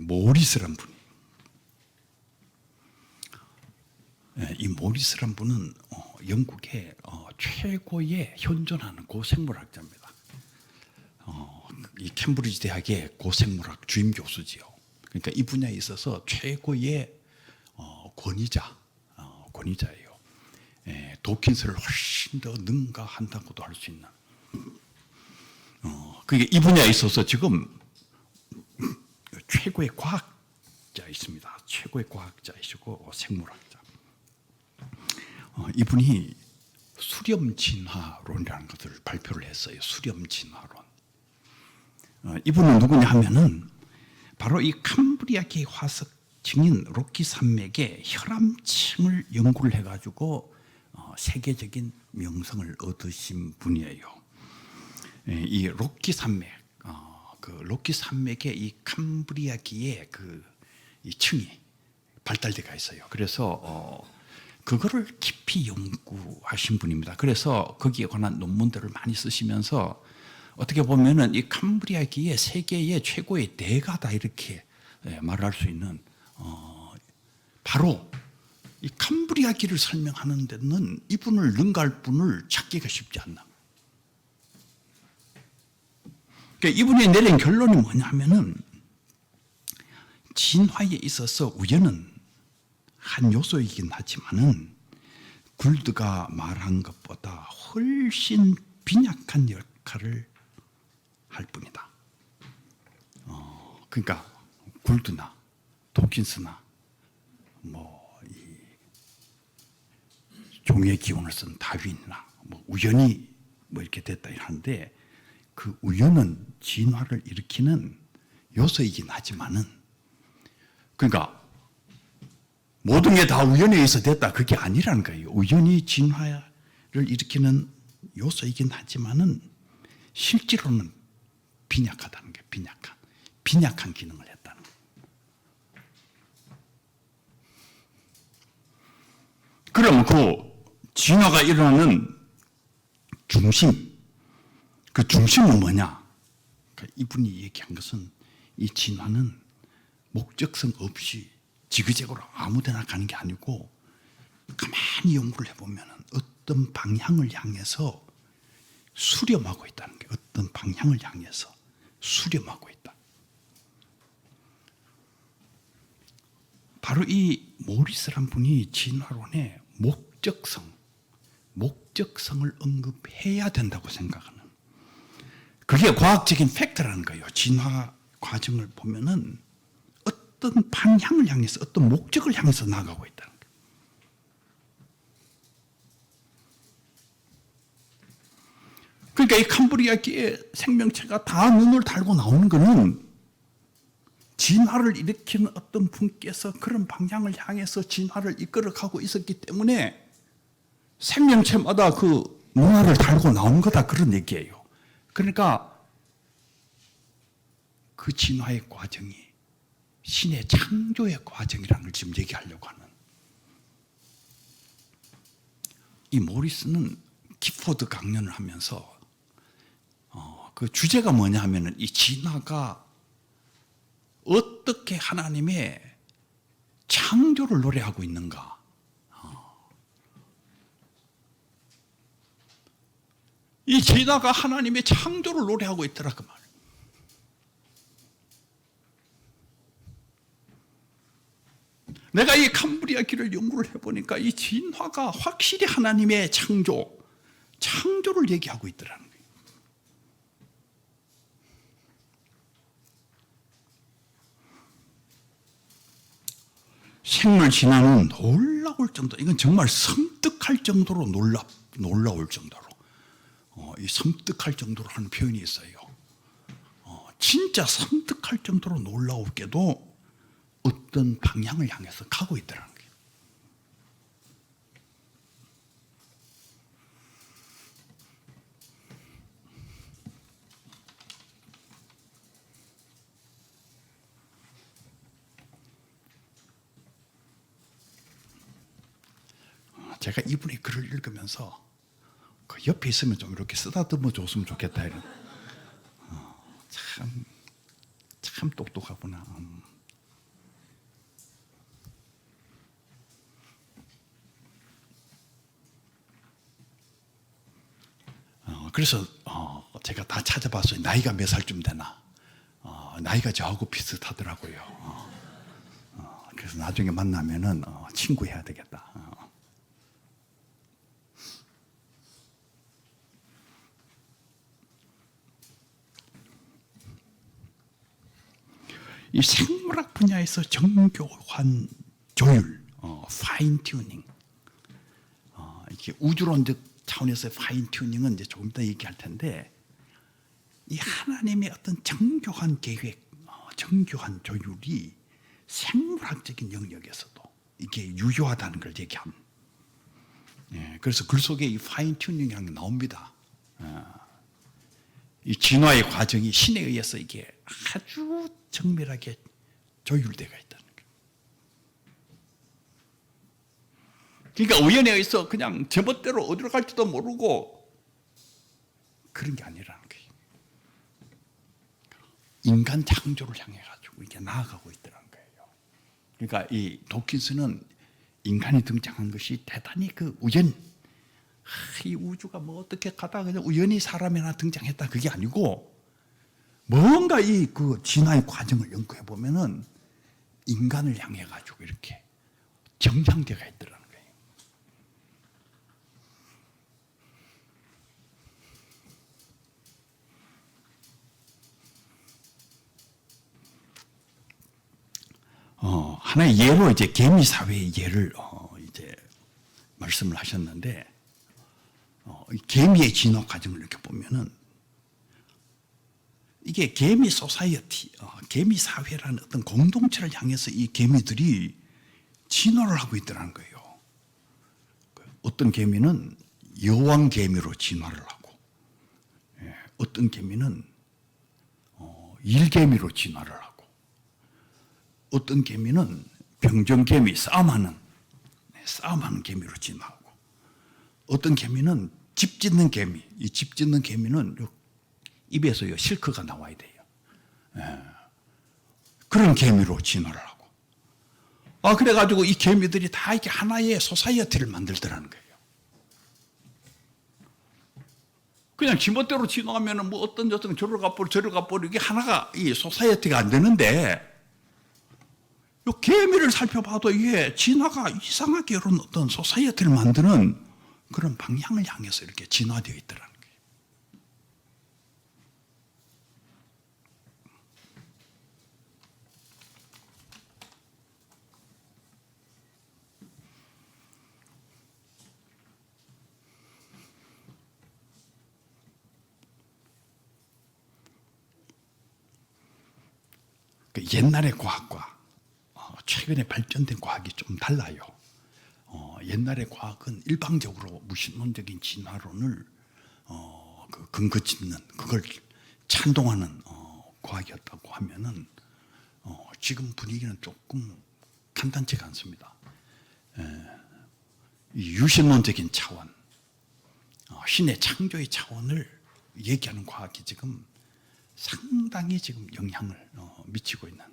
모리스란 분이에요. 이 모리스란 분은 영국의 최고의 현존하는 고생물학자입니다. 이 캠브리지 대학의 고생물학 주임 교수지요. 그러니까 이 분야에 있어서 최고의 권위자예요. 도킨스를 훨씬 더 능가한다고도 할 수 있는. 그게 이 분야에 있어서 지금 최고의 과학자 있습니다. 최고의 과학자이시고 생물학자. 이분이 수렴진화론이라는 것을 발표를 했어요. 수렴진화론. 이분은 누구냐 하면은 바로 이 캄브리아계 화석층인 로키 산맥의 혈암층을 연구를 해가지고 세계적인 명성을 얻으신 분이에요. 이 로키 산맥, 그 로키 산맥의 이 캄브리아계의 이 층이 발달돼가 있어요. 그래서 그거를 깊이 연구하신 분입니다. 그래서 거기에 관한 논문들을 많이 쓰시면서 어떻게 보면은 이 캄브리아기의 세계의 최고의 대가다 이렇게 말할 수 있는 바로 이 캄브리아기를 설명하는 데는 이분을 능가할 분을 찾기가 쉽지 않나. 그러니까 이분이 내린 결론이 뭐냐면은 진화에 있어서 우연은 한 요소이긴 하지만은 굴드가 말한 것보다 훨씬 빈약한 역할을 할 뿐이다. 그러니까 굴드나 도킨스나 이 종의 기운을 쓴 다윈이나 우연히 이렇게 됐다 하는데 그 우연은 진화를 일으키는 요소이긴 하지만은 그러니까 모든 게 다 우연에 의해서 됐다 그게 아니라는 거예요. 우연히 진화를 일으키는 요소이긴 하지만은 실제로는 빈약하다는 게 빈약한 기능을 했다는 거예요. 그럼 그 진화가 일어나는 중심, 그 중심은 뭐냐? 그러니까 이분이 얘기한 것은 이 진화는 목적성 없이 지그재그로 아무데나 가는 게 아니고 가만히 연구를 해보면 어떤 방향을 향해서 수렴하고 있다는 게, 어떤 방향을 향해서 수렴하고 있다. 바로 이 모리스란 분이 진화론의 목적성을 언급해야 된다고 생각하는, 그게 과학적인 팩트라는 거예요. 진화 과정을 보면은 어떤 방향을 향해서, 어떤 목적을 향해서 나가고 있다는 거예요. 그러니까 이 캄브리아기의 생명체가 다 눈을 달고 나오는 것은 진화를 일으키는 어떤 분께서 그런 방향을 향해서 진화를 이끌어가고 있었기 때문에 생명체마다 그 문화를 달고 나온 거다, 그런 얘기예요. 그러니까 그 진화의 과정이 신의 창조의 과정이라는 걸 지금 얘기하려고 하는. 이 모리스는 기포드 강연을 하면서 그 주제가 뭐냐 하면은 이 진화가 어떻게 하나님의 창조를 노래하고 있는가. 이 진화가 하나님의 창조를 노래하고 있더라, 그 말. 내가 이 캄브리아 길을 연구를 해보니까 이 진화가 확실히 하나님의 창조를 얘기하고 있더라는 거예요. 생물 진화는 놀라울 정도, 이건 정말 섬뜩할 정도로 놀라울 정도로, 이 섬뜩할 정도로 하는 표현이 있어요. 진짜 섬뜩할 정도로 놀라웠게도 어떤 방향을 향해서 가고 있더라는 거예요. 제가 이분의 글을 읽으면서 그 옆에 있으면 좀 이렇게 쓰다듬어 줬으면 좋겠다, 이런. 참 똑똑하구나. 그래서 제가 다 찾아봤어요. 나이가 몇 살쯤 되나. 나이가 저하고 비슷하더라고요. 그래서 나중에 만나면은 친구해야 되겠다. 이 생물학 분야에서 정교한 조율, 파인 튜닝, 이렇게 우주론적 차원에서의 파인 튜닝은 이제 조금 이따 얘기할 텐데, 이 하나님의 어떤 정교한 계획, 정교한 조율이 생물학적인 영역에서도 이게 유효하다는 걸 얘기합니다. 그래서 글 속에 이 파인 튜닝이라는 게 나옵니다. 이 진화의 과정이 신에 의해서 이게 아주 정밀하게 조율되어 있다는 거예요. 그러니까 우연에 의해서 그냥 제멋대로 어디로 갈지도 모르고 그런 게 아니라는 거예요. 인간 창조를 향해 가지고 이게 나아가고 있더라는 거예요. 그러니까 이 도킨스는 인간이 등장한 것이 대단히 그 이 우주가 뭐 어떻게 가다가 그냥 우연히 사람이 하나 등장했다, 그게 아니고 뭔가 이 그 진화의 과정을 연구해 보면은 인간을 향해 가지고 이렇게 정상되어 있더라는 거예요. 하나의 예로 이제 개미 사회의 예를 이제 말씀을 하셨는데, 개미의 진화 과정을 이렇게 보면은 이게 개미 소사이어티, 개미 사회라는 어떤 공동체를 향해서 이 개미들이 진화를 하고 있더라는 거예요. 어떤 개미는 여왕 개미로 진화를 하고, 어떤 개미는 일개미로 진화를 하고, 어떤 개미는 병정개미, 싸움하는 개미로 진화하고, 어떤 개미는 집 짓는 개미, 이 집 짓는 개미는 입에서 실크가 나와야 돼요. 그런 개미로 진화를 하고. 그래가지고 이 개미들이 다 이렇게 하나의 소사이어티를 만들더라는 거예요. 그냥 지멋대로 진화하면 뭐 어떤 저를 가버려 저를 가버려 이게 하나가 이 소사이어티가 안 되는데, 이 개미를 살펴봐도 이게 진화가 이상하게 이런 어떤 소사이어티를 만드는 그런 방향을 향해서 이렇게 진화되어 있더라는 거예요. 옛날의 과학과 최근에 발전된 과학이 좀 달라요. 옛날의 과학은 일방적으로 무신론적인 진화론을 근거 짓는, 그걸 찬동하는 과학이었다고 하면은 지금 분위기는 조금 간단치가 않습니다. 이 유신론적인 차원, 신의 창조의 차원을 얘기하는 과학이 지금 상당히 지금 영향을 미치고 있는.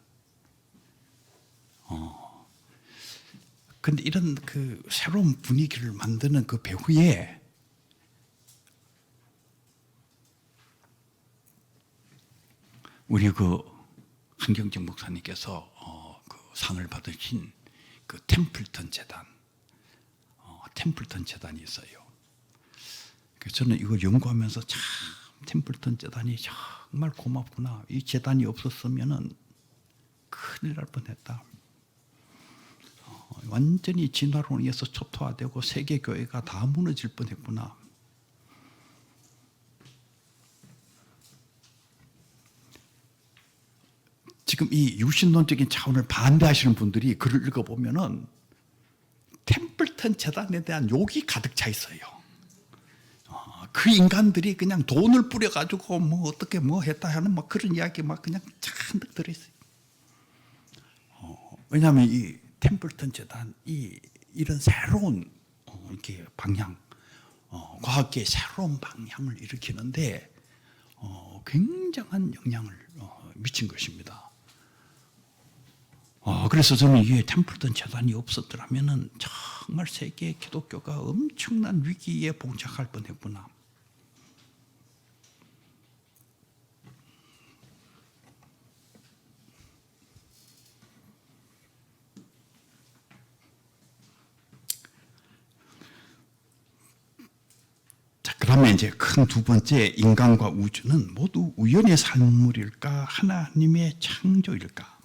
근데 이런 그 새로운 분위기를 만드는 그 배후에 우리 그 한경직 목사님께서 그 상을 받으신 그 템플턴 재단, 템플턴 재단이 있어요. 그래서 저는 이걸 연구하면서 참 템플턴 재단이 정말 고맙구나. 이 재단이 없었으면은 큰일 날 뻔했다. 완전히 진화론에 의해서 초토화되고 세계 교회가 다 무너질 뻔했구나. 지금 이 유신론적인 차원을 반대하시는 분들이 글을 읽어보면은 템플턴 재단에 대한 욕이 가득 차 있어요. 그 인간들이 그냥 돈을 뿌려가지고 뭐 어떻게 뭐 했다 하는 막 그런 이야기 막 그냥 잔뜩 들어있어요. 왜냐하면 이 템플턴 재단 이런 새로운 이렇게 방향, 과학계의 새로운 방향을 일으키는데 굉장한 영향을 미친 것입니다. 그래서 저는 이게 템플턴 재단이 없었더라면은 정말 세계 기독교가 엄청난 위기에 봉착할 뻔했구나. 그러면 이제 큰 두 번째, 인간과 우주는 모두 우연의 산물일까, 하나님의 창조일까?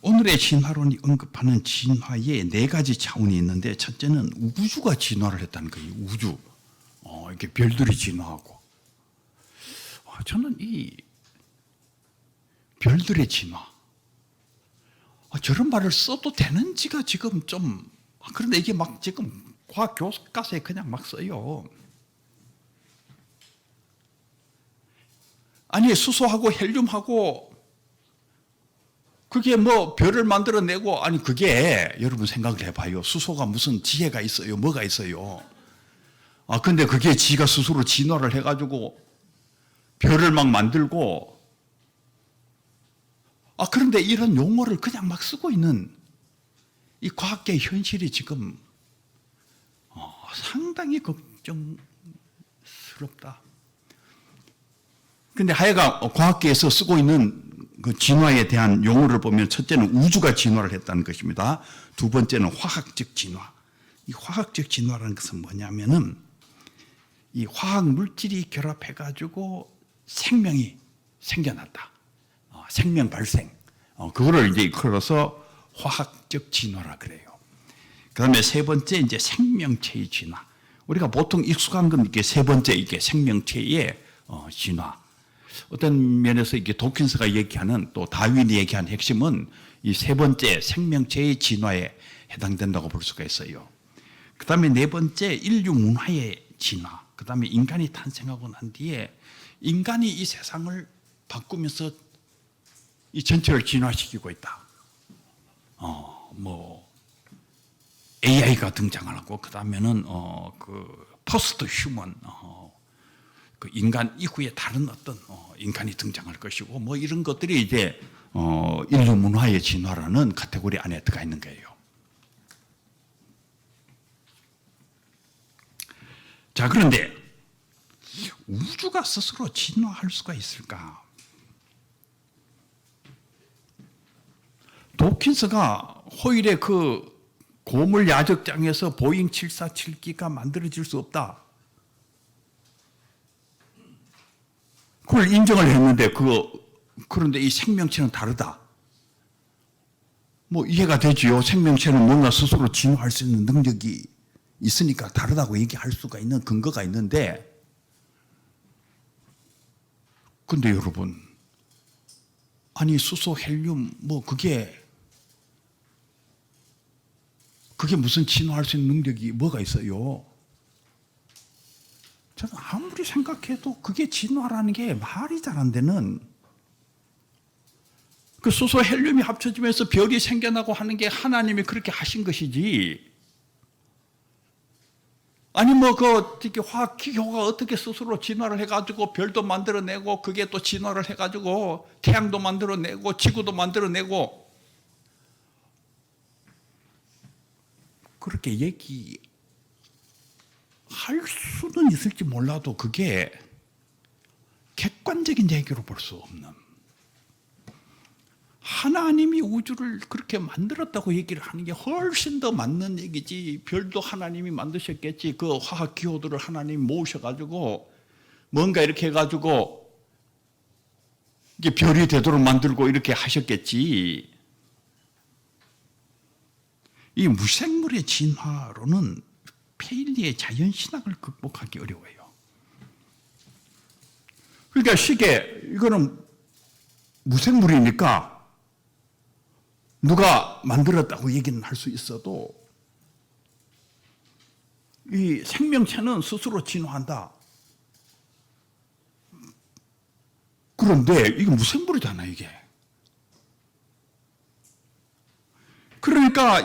오늘의 진화론이 언급하는 진화에 네 가지 차원이 있는데, 첫째는 우주가 진화를 했다는 거예요. 우주, 이렇게 별들이 진화하고. 저는 이 별들의 진화, 저런 말을 써도 되는지가 지금 좀, 그런데 이게 막 지금 과학 교과서에 그냥 막 써요. 아니, 수소하고 헬륨하고 그게 뭐 별을 만들어내고, 아니 그게 여러분 생각을 해봐요. 수소가 무슨 지혜가 있어요? 뭐가 있어요? 근데 그게 지가 스스로 진화를 해가지고 별을 막 만들고, 그런데 이런 용어를 그냥 막 쓰고 있는 이 과학계의 현실이 지금 상당히 걱정스럽다. 그런데 하여간 과학계에서 쓰고 있는 그 진화에 대한 용어를 보면, 첫째는 우주가 진화를 했다는 것입니다. 두 번째는 화학적 진화. 이 화학적 진화라는 것은 뭐냐면은 이 화학 물질이 결합해가지고 생명이 생겨났다. 생명 발생. 그거를 이제 걸어서 화학적 진화라 그래요. 그 다음에 세 번째, 이제 생명체의 진화. 우리가 보통 익숙한 건 이게 세 번째, 이게 생명체의 진화. 어떤 면에서 이게 도킨스가 얘기하는, 또 다윈이 얘기한 핵심은 이 세 번째 생명체의 진화에 해당된다고 볼 수가 있어요. 그 다음에 네 번째, 인류 문화의 진화. 그 다음에 인간이 탄생하고 난 뒤에 인간이 이 세상을 바꾸면서 이 전체를 진화시키고 있다. AI가 등장을 하고, 그 다음에는 포스트 휴먼, 그 인간 이후에 다른 어떤 인간이 등장할 것이고, 뭐 이런 것들이 이제 인류 문화의 진화라는 카테고리 안에 들어가 있는 거예요. 자, 그런데 우주가 스스로 진화할 수가 있을까? 도킨스가 호일의 그 고물 야적장에서 보잉 747기가 만들어질 수 없다, 그걸 인정을 했는데, 그런데 이 생명체는 다르다. 뭐 이해가 되지요. 생명체는 뭔가 스스로 진화할 수 있는 능력이 있으니까 다르다고 얘기할 수가 있는 근거가 있는데, 근데 여러분, 아니 수소, 헬륨 뭐 그게 무슨 진화할 수 있는 능력이 뭐가 있어요? 저는 아무리 생각해도 그게 진화라는 게 말이 잘 안 되는, 그 수소, 헬륨이 합쳐지면서 별이 생겨나고 하는 게 하나님이 그렇게 하신 것이지, 아니 이렇게 화학 기호가 어떻게 스스로 진화를 해가지고 별도 만들어내고, 그게 또 진화를 해가지고 태양도 만들어내고 지구도 만들어내고, 그렇게 얘기할 수는 있을지 몰라도 그게 객관적인 얘기로 볼 수 없는, 하나님이 우주를 그렇게 만들었다고 얘기를 하는 게 훨씬 더 맞는 얘기지. 별도 하나님이 만드셨겠지. 그 화학 기호들을 하나님이 모으셔가지고 뭔가 이렇게 해가지고 이게 별이 되도록 만들고 이렇게 하셨겠지. 이 무생물의 진화로는 페일리의 자연신학을 극복하기 어려워요. 그러니까 쉽게 이거는 무생물이니까 누가 만들었다고 얘기는 할 수 있어도, 이 생명체는 스스로 진화한다. 그런데 이게 무생물이잖아, 이게. 그러니까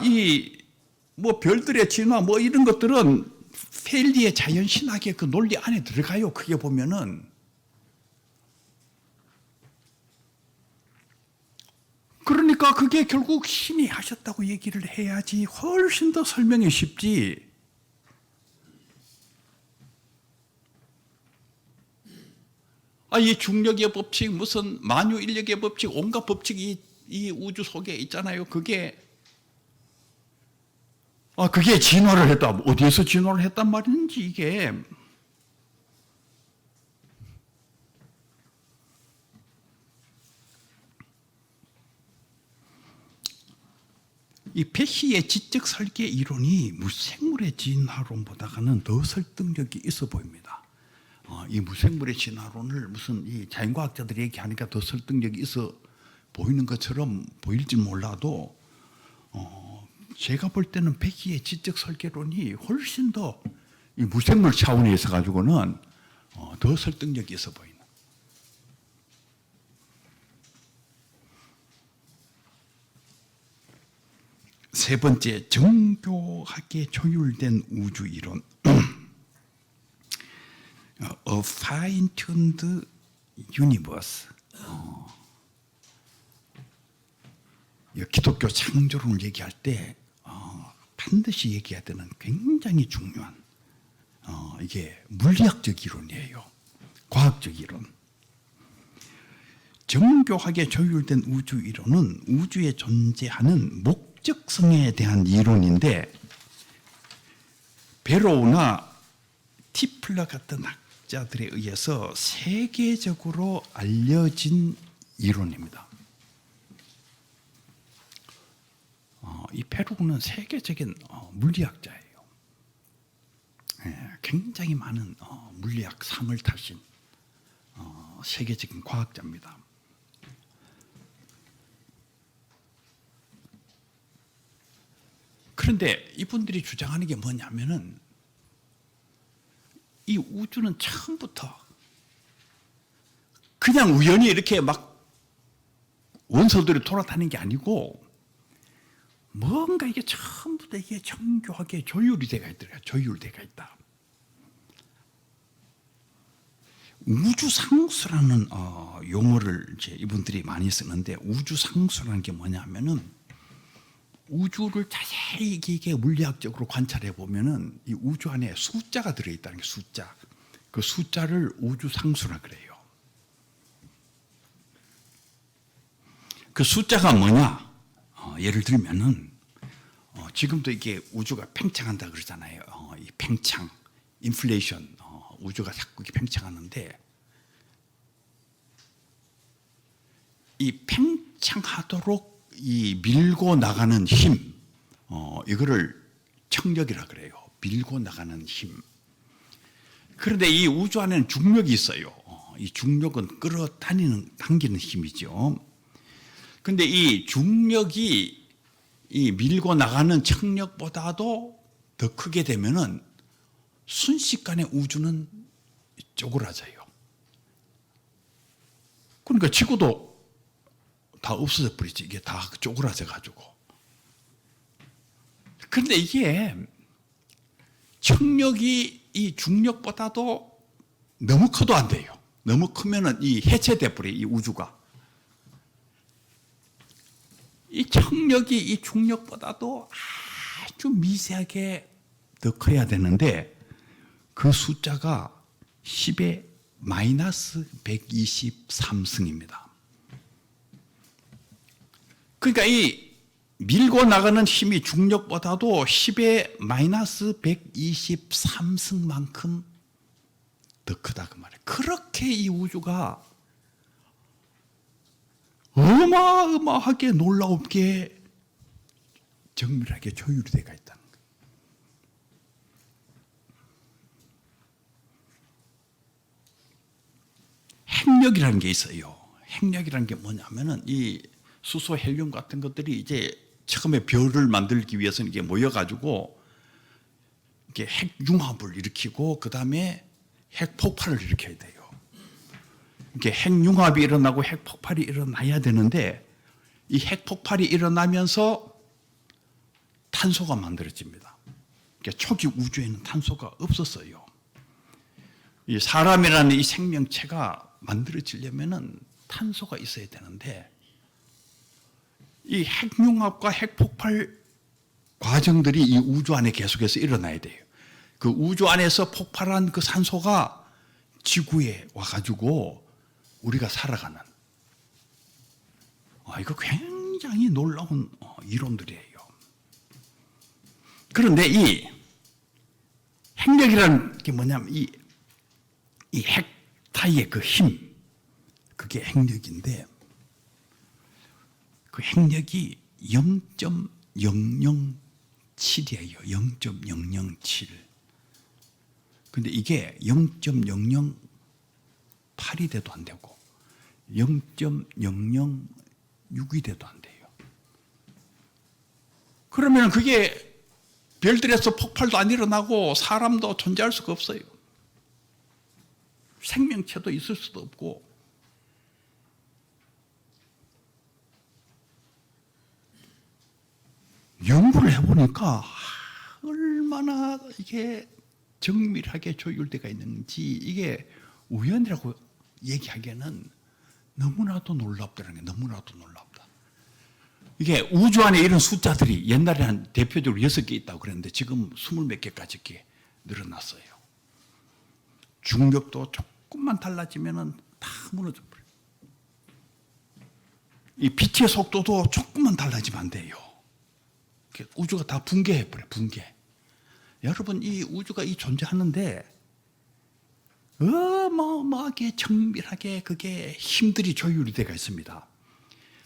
별들의 진화 이런 것들은 페일리의 자연신학의 그 논리 안에 들어가요. 크게 보면은. 그러니까 그게 결국 신이 하셨다고 얘기를 해야지 훨씬 더 설명이 쉽지. 이 중력의 법칙, 무슨 만유인력의 법칙, 온갖 법칙이 이 우주 속에 있잖아요. 그게 진화를 했다. 어디에서 진화를 했단 말인지, 이게. 이 페시의 지적 설계 이론이 무생물의 진화론보다는 더 설득력이 있어 보입니다. 이 무생물의 진화론을 무슨 이 자연과학자들이 얘기하니까 더 설득력이 있어 보이는 것처럼 보일지 몰라도, 제가 볼 때는 페시의 지적 설계론이 훨씬 더 이 무생물 차원에 있어 가지고는 더 설득력이 있어 보이는. 세 번째, 정교하게 조율된 우주 이론. A fine-tuned universe. 기독교 창조론을 얘기할 때 반드시 얘기해야 되는 굉장히 중요한 이게 물리학적 이론이에요. 과학적 이론. 정교하게 조율된 우주 이론은 우주에 존재하는 목적성에 대한 이론인데, 베로우나 티플러 같은 학자들에 의해서 세계적으로 알려진 이론입니다. 이 베로우는 세계적인 물리학자예요. 굉장히 많은 물리학 상을 타신 세계적인 과학자입니다. 그런데 이분들이 주장하는 게 뭐냐면은 이 우주는 처음부터 그냥 우연히 이렇게 막 원소들이 돌아다니는 게 아니고 뭔가 이게 처음부터 이게 정교하게 조율이 돼가 있더라고요. 조율돼가 있다. 우주상수라는 용어를 이제 이분들이 많이 쓰는데, 우주상수라는 게 뭐냐면은 우주를 자세히 이게 물리학적으로 관찰해 보면은 이 우주 안에 숫자가 들어있다는 게, 숫자. 그 숫자를 우주상수라 그래요. 그 숫자가 뭐냐? 예를 들면은 지금도 이게 우주가 팽창한다 그러잖아요. 이 팽창, 인플레이션, 우주가 자꾸 이렇게 팽창하는데, 이 팽창하도록 이 밀고 나가는 힘, 이거를 청력이라 그래요. 밀고 나가는 힘. 그런데 이 우주 안에는 중력이 있어요. 이 중력은 당기는 힘이죠. 그런데 이 중력이 이 밀고 나가는 청력보다도 더 크게 되면은 순식간에 우주는 쪼그라져요. 그러니까 지구도 다 없어져 버리지. 이게 다 쪼그라져 가지고. 그런데 이게 청력이 이 중력보다도 너무 커도 안 돼요. 너무 크면은 이 해체돼 버려요. 이 우주가. 이 청력이 이 중력보다도 아주 미세하게 더 커야 되는데, 그 숫자가 10의 마이너스 123승입니다. 그러니까 이 밀고 나가는 힘이 중력보다도 10의 마이너스 123승만큼 더 크다 그 말이에요. 그렇게 이 우주가 어마어마하게 놀라웁게 정밀하게 조율이 되어 있다는 거예요. 핵력이라는 게 있어요. 핵력이라는 게 뭐냐면은 이 수소, 헬륨 같은 것들이 이제 처음에 별을 만들기 위해서는 이게 모여가지고 이렇게 핵융합을 일으키고 그 다음에 핵폭발을 일으켜야 돼요. 이렇게 핵융합이 일어나고 핵폭발이 일어나야 되는데, 이 핵폭발이 일어나면서 탄소가 만들어집니다. 그러니까 초기 우주에는 탄소가 없었어요. 이 사람이라는 이 생명체가 만들어지려면은 탄소가 있어야 되는데, 이 핵융합과 핵폭발 과정들이 이 우주 안에 계속해서 일어나야 돼요. 그 우주 안에서 폭발한 그 산소가 지구에 와가지고 우리가 살아가는, 이거 굉장히 놀라운 이론들이에요. 그런데 이 핵력이라는 게 뭐냐면 이 핵타이의 그 힘, 그게 핵력인데, 그 핵력이 0.007이에요. 0.007. 근데 이게 0.008이 돼도 안 되고 0.006이 돼도 안 돼요. 그러면 그게 별들에서 폭발도 안 일어나고 사람도 존재할 수가 없어요. 생명체도 있을 수도 없고. 연구를 해보니까 얼마나 이게 정밀하게 조율되어 있는지, 이게 우연이라고 얘기하기에는 너무나도 놀랍다는 게 너무나도 놀랍다. 이게 우주 안에 이런 숫자들이 옛날에 한 대표적으로 6개 있다고 그랬는데 지금 20몇 개까지 이렇게 늘어났어요. 중력도 조금만 달라지면은 다 무너져 버려요. 이 빛의 속도도 조금만 달라지면 안 돼요. 우주가 다 붕괴해버려요. 붕괴. 여러분, 이 우주가 이 존재하는데 어마어마하게 정밀하게 그게 힘들이 조율이 되어 있습니다.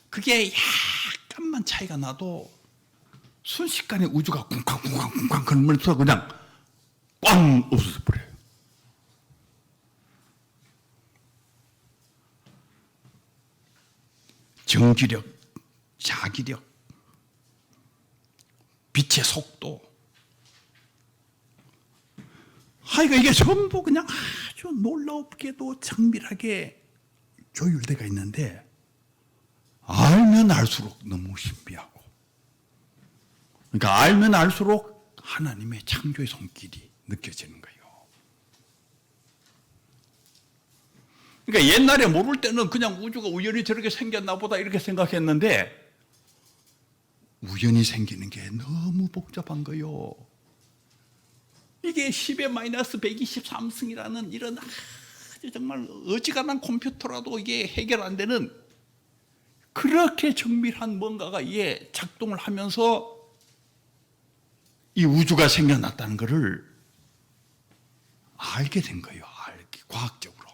그게 약간만 차이가 나도 순식간에 우주가 쿵쾅쿵쾅쿵쾅 그러면서 그냥 꽝 없어져 버려요. 정지력, 자기력, 빛의 빛의 속도. 하여간 이게 전부 그냥 아주 놀랍게도 정밀하게 조율되어 있는데 알면 알수록 너무 신비하고, 그러니까 알면 알수록 하나님의 창조의 손길이 느껴지는 거예요. 그러니까 옛날에 모를 때는 그냥 우주가 우연히 저렇게 생겼나 보다 이렇게 생각했는데 우연히 생기는 게 너무 복잡한 거예요. 이게 10의 마이너스 123승이라는 이런 아주 정말 어지간한 컴퓨터라도 이게 해결 안 되는 그렇게 정밀한 뭔가가 이게 작동을 하면서 이 우주가 생겨났다는 것을 알게 된 거예요. 과학적으로.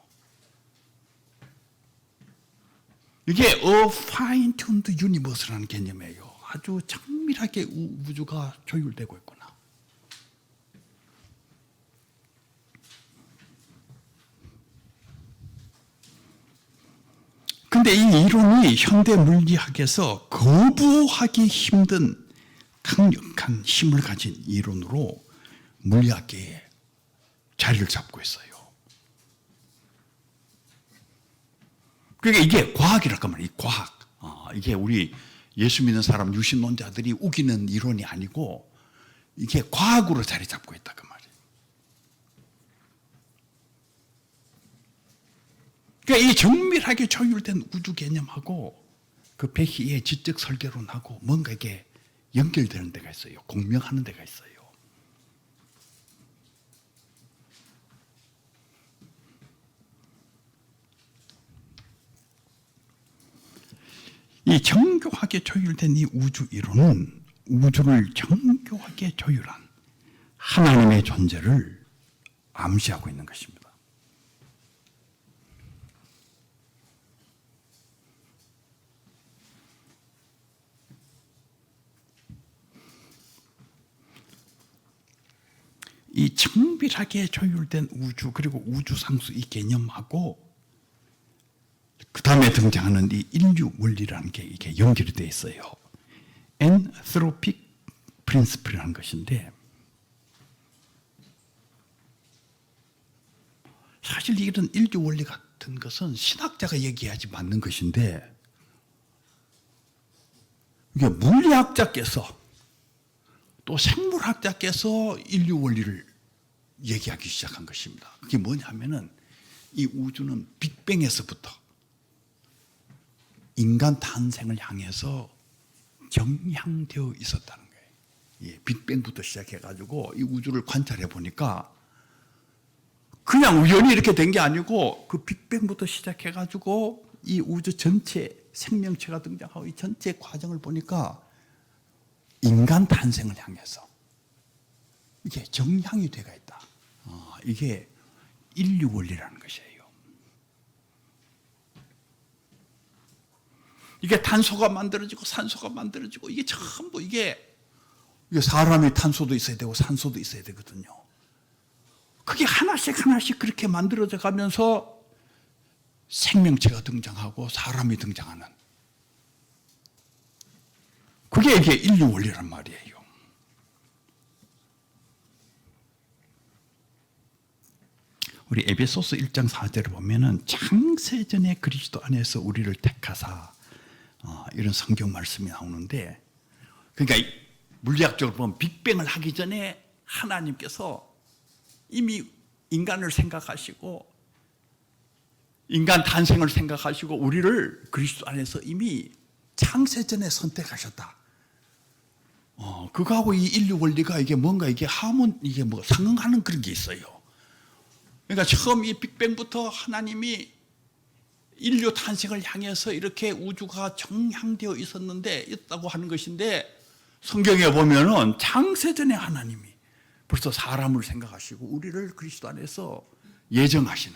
이게 A fine-tuned universe라는 개념이에요. 아주 정밀하게 우주가 조율되고 있구나. 근데 이 이론이 현대 물리학에서 거부하기 힘든 강력한 힘을 가진 이론으로 물리학계에 자리를 잡고 있어요. 그러니까 이게 과학이랄까 말이에요. 과학. 이게 우리 예수 믿는 사람 유신론자들이 우기는 이론이 아니고 이게 과학으로 자리 잡고 있다 그 말이에요. 그러니까 이 정밀하게 조율된 우주 개념하고 그 베히의 지적 설계론하고 뭔가 이게 연결되는 데가 있어요. 공명하는 데가 있어요. 이 정교하게 조율된 이 우주 이론은 우주를 정교하게 조율한 하나님의 존재를 암시하고 있는 것입니다. 이 정밀하게 조율된 우주 그리고 우주상수 이 개념하고 그 다음에 등장하는 이 인류 원리라는 게 이게 연결이 되어 있어요. Anthropic Principle이라는 것인데 사실 이런 인류 원리 같은 것은 신학자가 얘기하지 맞는 것인데 이게 물리학자께서 또 생물학자께서 인류 원리를 얘기하기 시작한 것입니다. 그게 뭐냐면은 이 우주는 빅뱅에서부터 인간 탄생을 향해서 정향되어 있었다는 거예요. 예, 빅뱅부터 시작해가지고 이 우주를 관찰해 보니까 그냥 우연히 이렇게 된 게 아니고 그 빅뱅부터 시작해가지고 이 우주 전체 생명체가 등장하고 이 전체 과정을 보니까 인간 탄생을 향해서 이게 정향이 되어 있다. 이게 인류 원리라는 것이에요. 이게 탄소가 만들어지고 산소가 만들어지고 이게 전부 이게 사람이 탄소도 있어야 되고 산소도 있어야 되거든요. 그게 하나씩 그렇게 만들어져 가면서 생명체가 등장하고 사람이 등장하는 그게 이게 인류 원리란 말이에요. 우리 에베소서 1장 4절을 보면은 창세전에 그리스도 안에서 우리를 택하사 이런 성경 말씀이 나오는데 그러니까 물리학적으로 보면 빅뱅을 하기 전에 하나님께서 이미 인간을 생각하시고 인간 탄생을 생각하시고 우리를 그리스도 안에서 이미 창세전에 선택하셨다. 그거하고 이 인류 원리가 이게 뭔가 이게 이게 뭐 상응하는 그런 게 있어요. 그러니까 처음 이 빅뱅부터 하나님이 인류 탄생을 향해서 이렇게 우주가 정향되어 있다고 하는 것인데 성경에 보면은 창세전에 하나님이 벌써 사람을 생각하시고 우리를 그리스도 안에서 예정하시는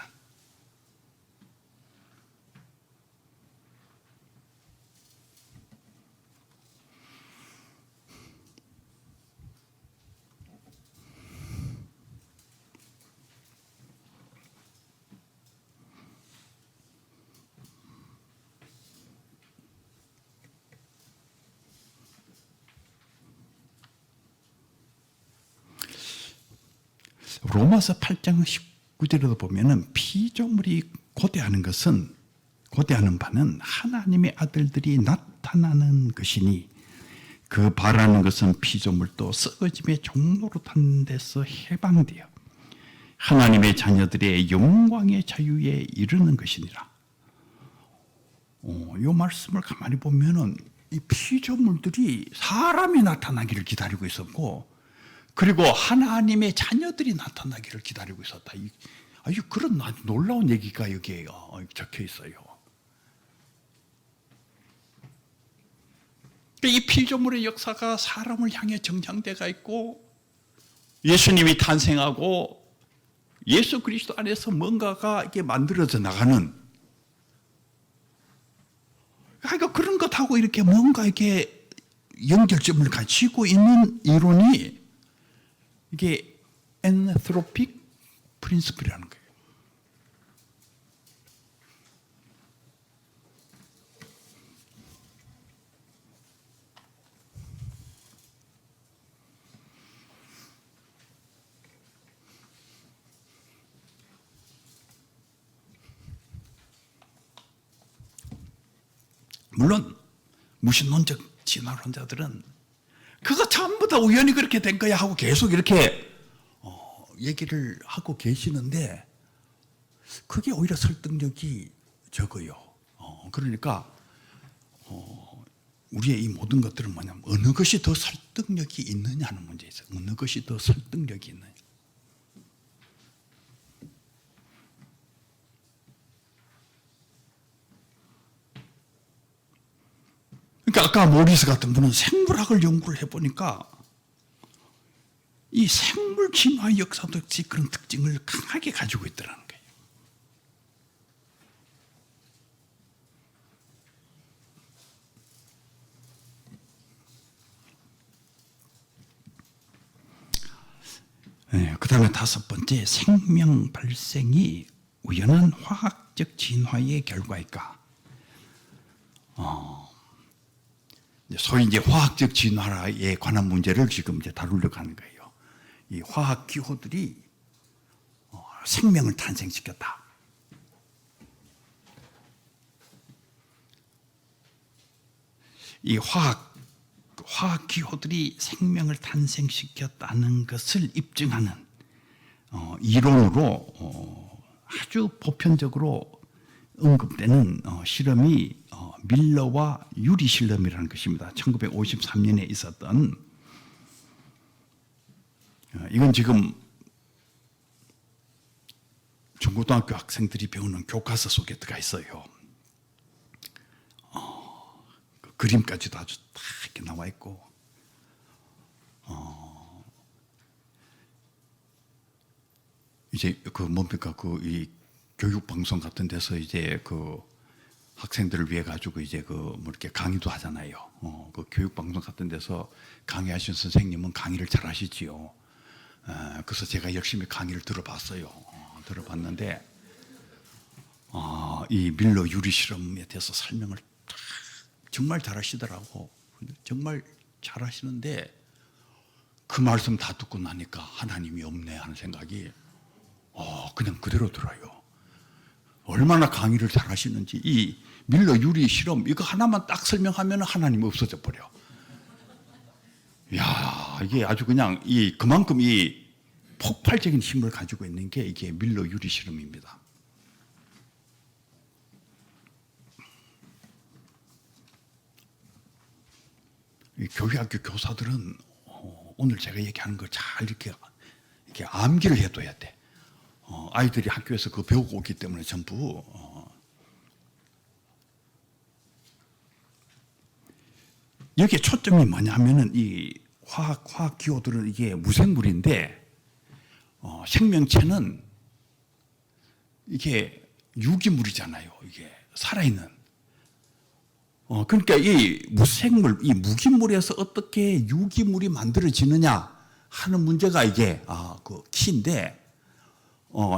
로마서 8장 19절에도 보면은 피조물이 고대하는 바는 하나님의 아들들이 나타나는 것이니 그 바라는 것은 피조물도 썩어짐의 종로로 탄 데서 해방되어 하나님의 자녀들의 영광의 자유에 이르는 것이니라. 이 말씀을 가만히 보면은 이 피조물들이 사람이 나타나기를 기다리고 있었고, 그리고 하나님의 자녀들이 나타나기를 기다리고 있었다. 그런 아주 놀라운 얘기가 여기에 적혀 있어요. 이 피조물의 역사가 사람을 향해 정상되가 있고, 예수님이 탄생하고 예수 그리스도 안에서 뭔가가 이게 만들어져 나가는, 그러니까 그런 것하고 이렇게 뭔가 이렇게 연결점을 가지고 있는 이론이 이게 엔트로픽 프린시플이라는 거예요. 물론 무신론적 진화론자들은 그거 전부 다 우연히 그렇게 된 거야 하고 계속 이렇게 얘기를 하고 계시는데, 그게 오히려 설득력이 적어요. 그러니까 우리의 이 모든 것들은 뭐냐면 어느 것이 더 설득력이 있느냐 하는 문제에 있어요. 어느 것이 더 설득력이 있느냐. 그러니까 아까 모리스 같은 분은 생물학을 연구를 해보니까 이 생물 진화의 역사도 역시 그런 특징을 강하게 가지고 있더라는 거예요. 네, 그 다음에 5번째, 생명 발생이 우연한 화학적 진화의 결과일까? 소위 이제 화학적 진화에 관한 문제를 지금 이제 다루려고 하는 거예요. 이 화학 기호들이 생명을 탄생시켰다. 이 화학 기호들이 생명을 탄생시켰다는 것을 입증하는 이론으로 아주 보편적으로 언급되는 실험이 밀러와 유리 실험이라는 것입니다. 1953년에 있었던, 이건 지금 중고등학교 학생들이 배우는 교과서 속에 들어가 있어요. 그 그림까지도 아주 딱 이렇게 나와 있고, 이제 그 뭡니까, 이 교육 방송 같은 데서 이제 그 학생들을 위해 가지고 이제 뭐 이렇게 강의도 하잖아요. 그 교육 방송 같은 데서 강의하신 선생님은 강의를 잘 하시지요. 그래서 제가 열심히 강의를 들어봤어요. 들어봤는데 이 밀러 유리 실험에 대해서 설명을 정말 잘 하시더라고. 정말 잘 하시는데 그 말씀 다 듣고 나니까 하나님이 없네 하는 생각이 그냥 그대로 들어요. 얼마나 강의를 잘 하시는지. 이 밀러 유리 실험 이거 하나만 딱 설명하면 하나님이 없어져 버려. 야, 이게 아주 그냥 그만큼 이 폭발적인 힘을 가지고 있는 게 이게 밀러 유리 실험입니다. 이 교회학교 교사들은 오늘 제가 얘기하는 걸 잘 이렇게 암기를 해둬야 돼. 아이들이 학교에서 그거 배우고 오기 때문에 전부. 여기에 초점이 뭐냐면은 이 화학 기호들은 이게 무생물인데, 생명체는 이게 유기물이잖아요. 이게 살아있는. 그러니까 이 무생물, 이 무기물에서 어떻게 유기물이 만들어지느냐 하는 문제가 이게 그 키인데,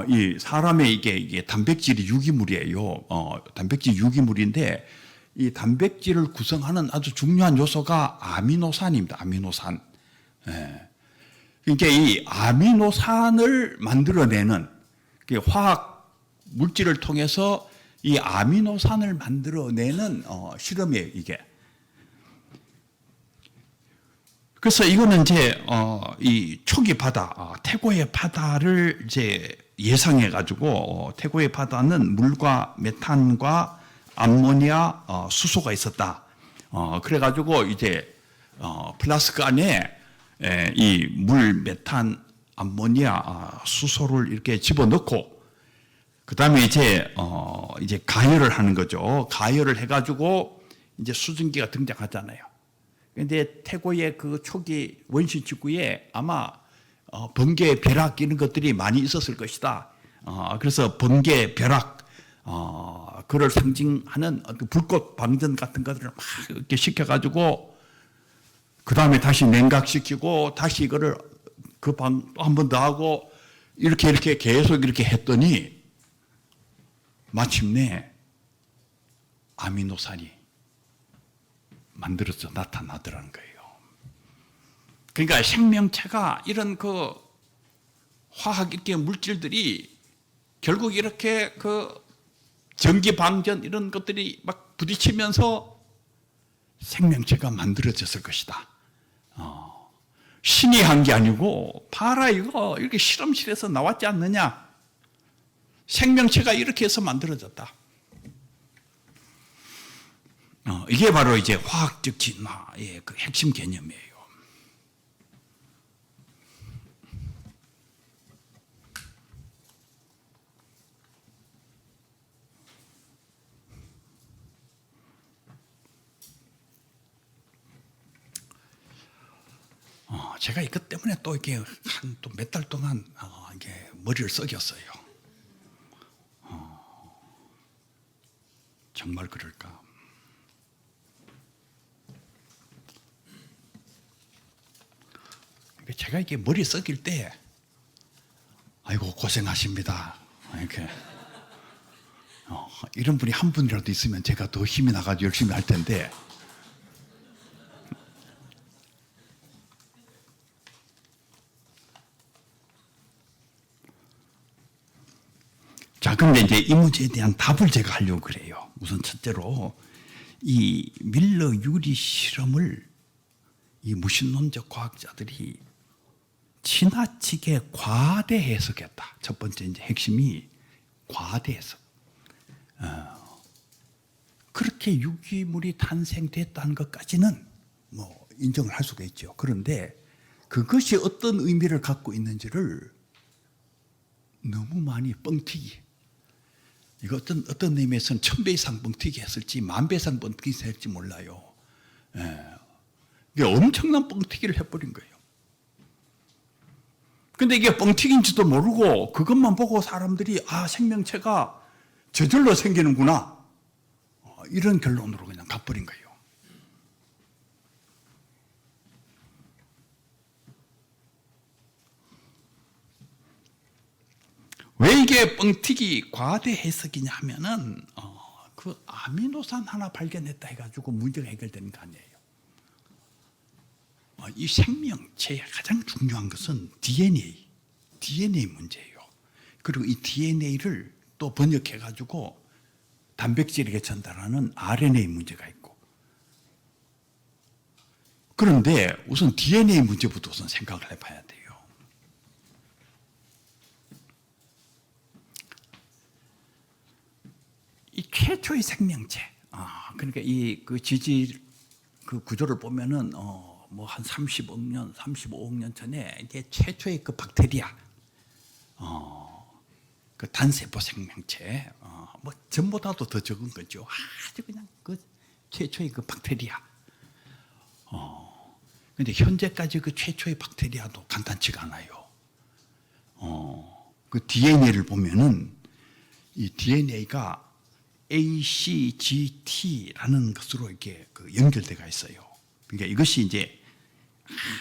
이 사람의 이게 단백질이 유기물이에요. 단백질 유기물인데 이 단백질을 구성하는 아주 중요한 요소가 아미노산입니다. 아미노산. 예. 그러니까 이 아미노산을 만들어내는 화학 물질을 통해서 이 아미노산을 만들어내는 실험이에요, 이게. 그래서 이거는 이제 이 초기 바다, 태고의 바다를 이제 예상해 가지고 태고의 바다는 물과 메탄과 암모니아, 수소가 있었다. 그래 가지고 이제 플라스크 안에 이 물, 메탄, 암모니아, 수소를 이렇게 집어넣고 그다음에 이제 가열을 하는 거죠. 가열을 해가지고 이제 수증기가 등장하잖아요. 근데 태고의 그 초기 원시 지구에 아마 번개, 벼락 이런 것들이 많이 있었을 것이다. 그래서 번개, 벼락, 그를 상징하는 불꽃 방전 같은 것들을 막 이렇게 시켜가지고 그 다음에 다시 냉각시키고 다시 이거를 그 방 또 한 번 더 하고 이렇게 계속 이렇게 했더니 마침내 아미노산이 만들어져 나타나더라는 거예요. 그러니까 생명체가 이런 그 화학 이렇게 물질들이 결국 이렇게 그 전기 방전 이런 것들이 막 부딪히면서 생명체가 만들어졌을 것이다. 신이 한 게 아니고 봐라 이거 이렇게 실험실에서 나왔지 않느냐. 생명체가 이렇게 해서 만들어졌다. 이게 바로 이제 화학적 진화의 그 핵심 개념이에요. 제가 이것 때문에 또 이게 한 또 몇 달 동안 이게 머리를 썩였어요. 정말 그럴까? 제가 이게 머리 썩일 때, 아이고 고생하십니다. 이렇게 이런 분이 한 분이라도 있으면 제가 더 힘이 나가지고 열심히 할 텐데. 자, 그런데 이제 이 문제에 대한 답을 제가 하려고 그래요. 우선 첫째로 이 밀러 유리 실험을 이 무신론적 과학자들이 지나치게 과대 해석했다. 첫 번째 이제 핵심이 과대 해석. 그렇게 유기물이 탄생됐다는 것까지는 뭐 인정을 할 수가 있죠. 그런데 그것이 어떤 의미를 갖고 있는지를 너무 많이 뻥튀기. 이거 어떤 의미에서는 1000배 이상 뻥튀기 했을지 10,000배 이상 뻥튀기 했을지 몰라요. 이게 엄청난 뻥튀기를 해버린 거예요. 근데 이게 뻥튀기인지도 모르고 그것만 보고 사람들이 생명체가 저절로 생기는구나. 이런 결론으로 그냥 가버린 거예요. 왜 이게 뻥튀기 과대 해석이냐 하면은 그 아미노산 하나 발견했다 해가지고 문제가 해결되는 거 아니에요. 이 생명체의 가장 중요한 것은 DNA 문제예요. 그리고 이 DNA를 또 번역해가지고 단백질에게 전달하는 RNA 문제가 있고. 그런데 우선 DNA 문제부터 우선 생각을 해봐야 돼요. 이 최초의 생명체, 그러니까 이 그 지질 그 구조를 보면은 뭐 한 30억 년, 35억 년 전에 이제 최초의 그 박테리아, 그 단세포 생명체, 뭐 전보다도 더 적은 거죠. 아주 그냥 그 최초의 그 박테리아. 근데 현재까지 그 최초의 박테리아도 간단치가 않아요. 그 DNA를 보면은 이 DNA가 ACGT라는 것으로 이렇게 그 연결되어 있어요. 그러니까 이것이 이제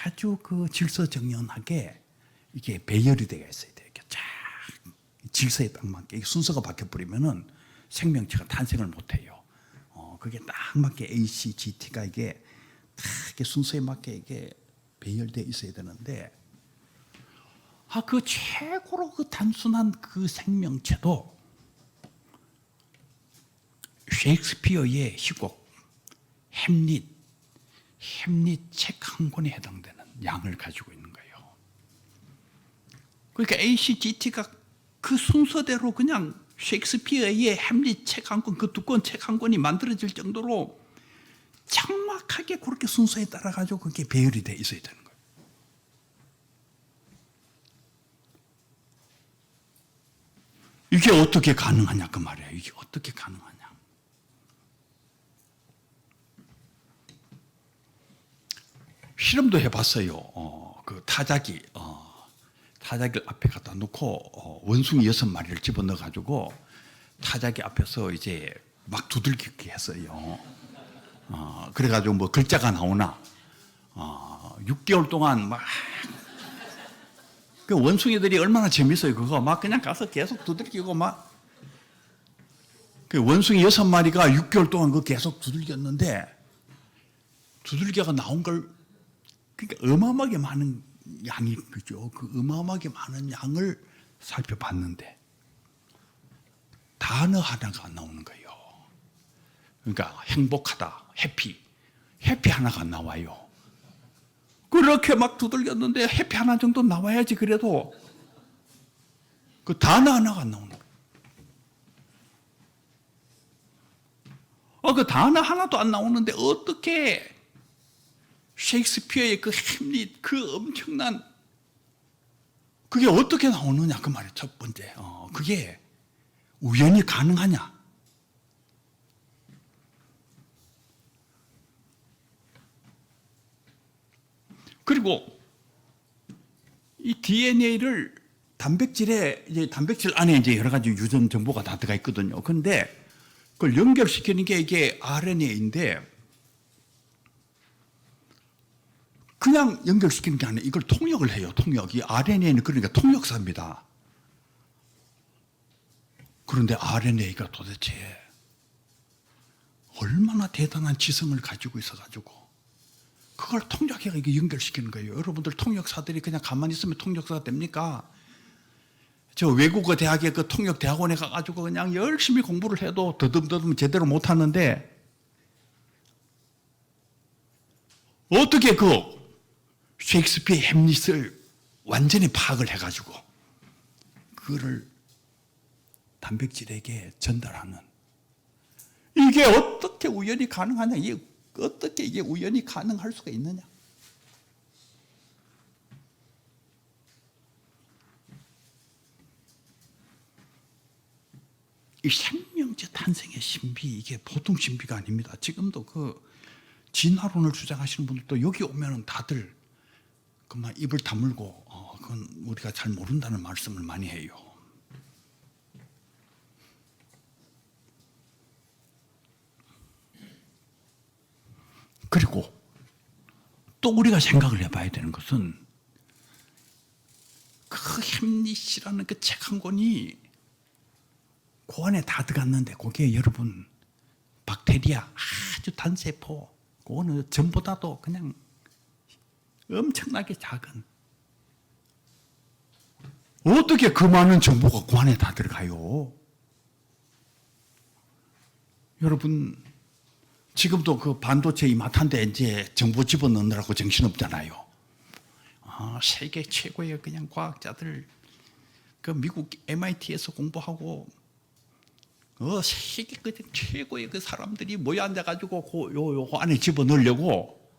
아주 그 질서정연하게 이게 배열이 되어 있어야 돼요. 이렇게 쫙 질서에 딱 맞게 순서가 바뀌어버리면은 생명체가 탄생을 못해요. 그게 딱 맞게 ACGT가 이게 딱 이렇게 순서에 맞게 이게 배열되어 있어야 되는데 그 최고로 그 단순한 그 생명체도 셰익스피어의 희곡 햄릿 책 한 권에 해당되는 양을 가지고 있는 거예요. 그러니까 ACGT가 그 순서대로 그냥 셰익스피어의 햄릿 책 한 권, 그 두꺼운 책 한 권이 만들어질 정도로 정확하게 그렇게 순서에 따라 가지고 그게 배열이 돼 있어야 되는 거예요. 이게 어떻게 가능하냐 그 말이에요. 이게 어떻게 가능하냐? 실험도 해봤어요. 그 타자기를 앞에 갖다 놓고 원숭이 6마리를 집어넣어 가지고 타자기 앞에서 이제 막 두들기게 했어요. 그래가지고 뭐 글자가 나오나 6개월 동안 막 그 원숭이들이 얼마나 재밌어요. 그거 막 그냥 가서 계속 두들기고 막 그 원숭이 6마리가 6개월 동안 그 계속 두들겼는데 두들겨가 나온 걸 그러니까 어마어마하게 많은 양이 그죠. 그 어마어마하게 많은 양을 살펴봤는데 단어 하나가 안 나오는 거예요. 그러니까 행복하다, 해피 하나가 안 나와요. 그렇게 막 두들겼는데 해피 하나 정도 나와야지. 그래도 그 단어 하나가 안 나오는 거예요. 그 단어 하나도 안 나오는데 어떻게 셰익스피어의 그 햄릿 그 엄청난 그게 어떻게 나오느냐 그 말이에요. 첫 번째 그게 우연히 가능하냐? 그리고 이 DNA를 단백질 안에 이제 여러 가지 유전 정보가 다 들어가 있거든요. 그런데 그걸 연결시키는 게 이게 RNA인데 그냥 연결시키는 게 아니라 이걸 통역을 해요. 통역이 RNA는 그러니까 통역사입니다. 그런데 RNA가 도대체 얼마나 대단한 지성을 가지고 있어가지고 그걸 통역해서 이게 연결시키는 거예요. 여러분들 통역사들이 그냥 가만히 있으면 통역사가 됩니까? 저 외국어 대학에 그 통역 대학원에 가가지고 그냥 열심히 공부를 해도 더듬더듬 제대로 못하는데 어떻게 그 셰익스피어 햄릿을 완전히 파악을 해가지고 그거를 단백질에게 전달하는 이게 어떻게 우연히 가능하냐? 어떻게 이게 우연히 가능할 수가 있느냐? 이 생명체 탄생의 신비 이게 보통 신비가 아닙니다. 지금도 그 진화론을 주장하시는 분들도 여기 오면은 다들 그만 입을 다물고 그건 우리가 잘 모른다는 말씀을 많이 해요. 그리고 또 우리가 생각을 해봐야 되는 것은 그 햄릿이라는 그 책 한 권이 그 안에 다 들어갔는데 그게 여러분 박테리아 아주 단세포 그거는 전보다도 그냥 엄청나게 작은 어떻게 그 많은 정보가 그 안에 다 들어가요? 여러분 지금도 그 반도체 이마트한데 이제 정보 집어넣느라고 정신없잖아요. 세계 최고의 그냥 과학자들 그 미국 MIT에서 공부하고 세계 그 최고의 그 사람들이 모여 앉아가지고 요거 안에 집어넣으려고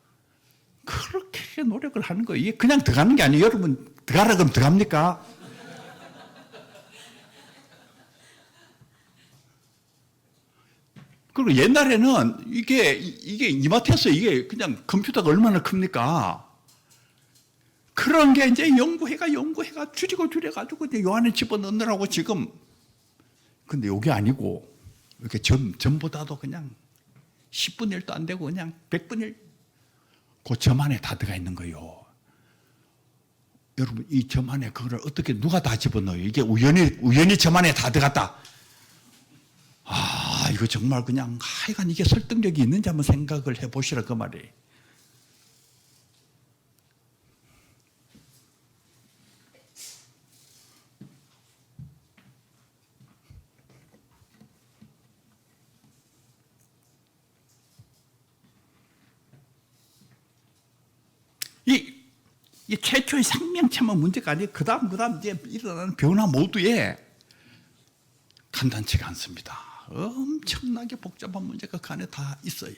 그렇게 노력을 하는 거예요. 이게 그냥 들어가는 게 아니에요. 여러분 들어가라 그러면 들어갑니까? 그리고 옛날에는 이게 이마트에서 이게 그냥 컴퓨터가 얼마나 큽니까? 그런 게 이제 연구해가 줄여가지고 이제 요 안에 집어넣느라고 지금. 근데 이게 아니고 이렇게 점보다도 그냥 10분의 1도 안 되고 그냥 100분의 1 그 점 안에 다 들어가 있는 거예요. 여러분 이 점 안에 그거를 어떻게 누가 다 집어넣어요? 이게 우연히 점 안에 다 들어갔다. 이거 정말 그냥 하여간 이게 설득력이 있는지 한번 생각을 해보시라 그 말이에요. 이 최초의 생명체만 문제가 아니에요. 그다음 이제 일어나는 변화 모두에 간단치가 않습니다. 엄청나게 복잡한 문제가 그 안에 다 있어요.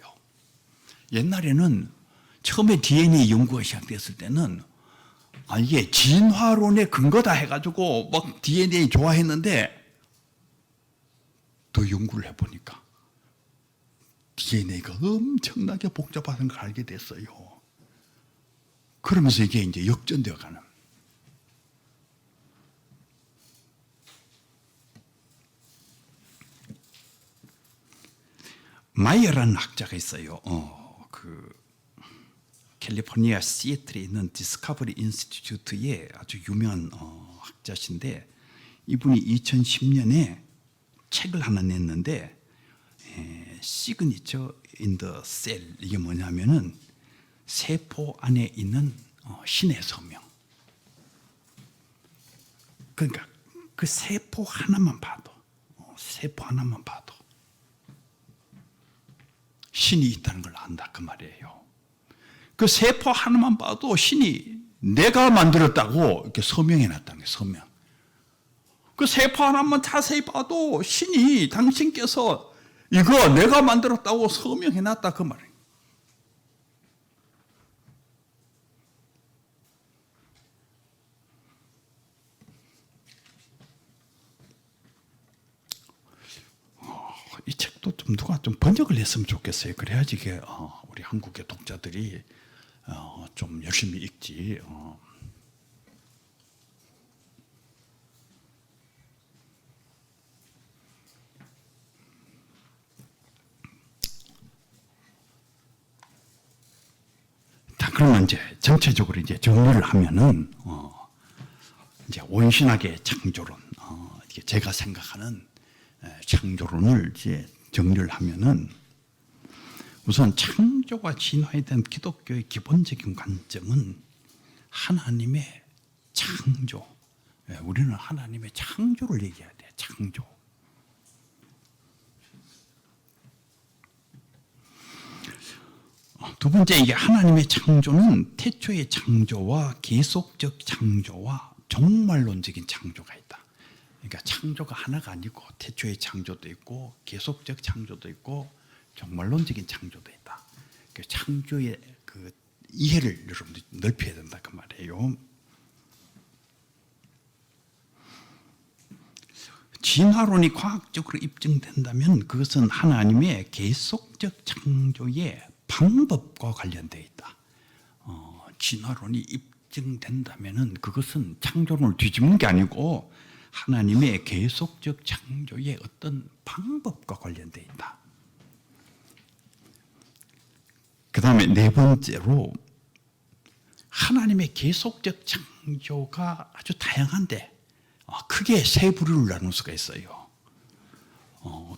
옛날에는 처음에 DNA 연구가 시작됐을 때는 이게 진화론의 근거다 해가지고 막 DNA 좋아했는데 더 연구를 해보니까 DNA가 엄청나게 복잡한 걸 알게 됐어요. 그러면서 이게 이제 역전되어 가는. 마이어라는 학자가 있어요. 캘리포니아 시애틀에 있는 디스커버리 인스티튜트의 아주 유명한 학자신데, 이분이 2010년에 책을 하나 냈는데, 시그니처 인 더 셀, 이게 뭐냐면은 세포 안에 있는 신의 소명. 그러니까 그 세포 하나만 봐도 신이 있다는 걸 안다, 그 말이에요. 그 세포 하나만 봐도 신이 내가 만들었다고 이렇게 서명해 놨다는 거예요. 서명. 그 세포 하나만 자세히 봐도 신이 당신께서 이거 내가 만들었다고 서명해 놨다, 그 말이에요. 이 책도 좀 누가 좀 번역을 했으면 좋겠어요. 그래야지 이게 우리 한국의 독자들이 좀 열심히 읽지. 자, 그러면 이제 전체적으로 이제 정리를 하면은 이제 온신학의 창조론, 이게 제가 생각하는 창조론을 이제 정리를 하면은, 우선 창조와 진화에 대한 기독교의 기본적인 관점은 하나님의 창조. 우리는 하나님의 창조를 얘기해야 돼. 창조. 두 번째, 이게 하나님의 창조는 태초의 창조와 계속적 창조와 종말론적인 창조가 있다. 그러니까 창조가 하나가 아니고 태초의 창조도 있고 계속적 창조도 있고 종말론적인 창조도 있다. 그 창조의 그 이해를 여러분들 넓혀야 된다, 그 말이에요. 진화론이 과학적으로 입증된다면 그것은 하나님의 계속적 창조의 방법과 관련되어 있다. 진화론이 입증된다면 그것은 창조론을 뒤집는 게 아니고 하나님의 계속적 창조의 어떤 방법과 관련되어 있다. 그 다음에 네 번째로, 하나님의 계속적 창조가 아주 다양한데 크게 세 부류를 나눌 수가 있어요.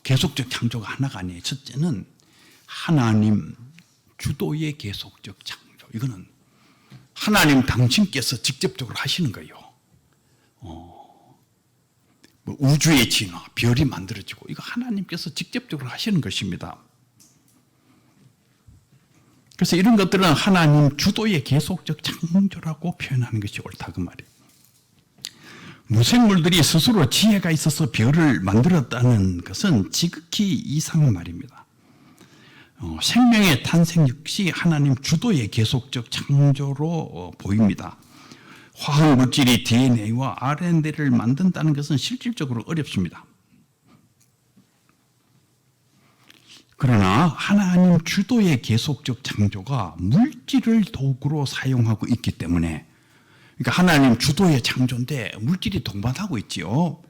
계속적 창조가 하나가 아니에요. 첫째는 하나님 주도의 계속적 창조. 이거는 하나님 당신께서 직접적으로 하시는 거예요. 뭐 우주의 진화, 별이 만들어지고 이거 하나님께서 직접적으로 하시는 것입니다. 그래서 이런 것들은 하나님 주도의 계속적 창조라고 표현하는 것이 옳다, 그 말이에요. 무생물들이 스스로 지혜가 있어서 별을 만들었다는 것은 지극히 이상한 말입니다. 생명의 탄생 역시 하나님 주도의 계속적 창조로 보입니다. 화학물질이 DNA와 RNA를 만든다는 것은 실질적으로 어렵습니다. 그러나 하나님 주도의 계속적 창조가 물질을 도구로 사용하고 있기 때문에, 그러니까 하나님 주도의 창조인데 물질이 동반하고 있지요.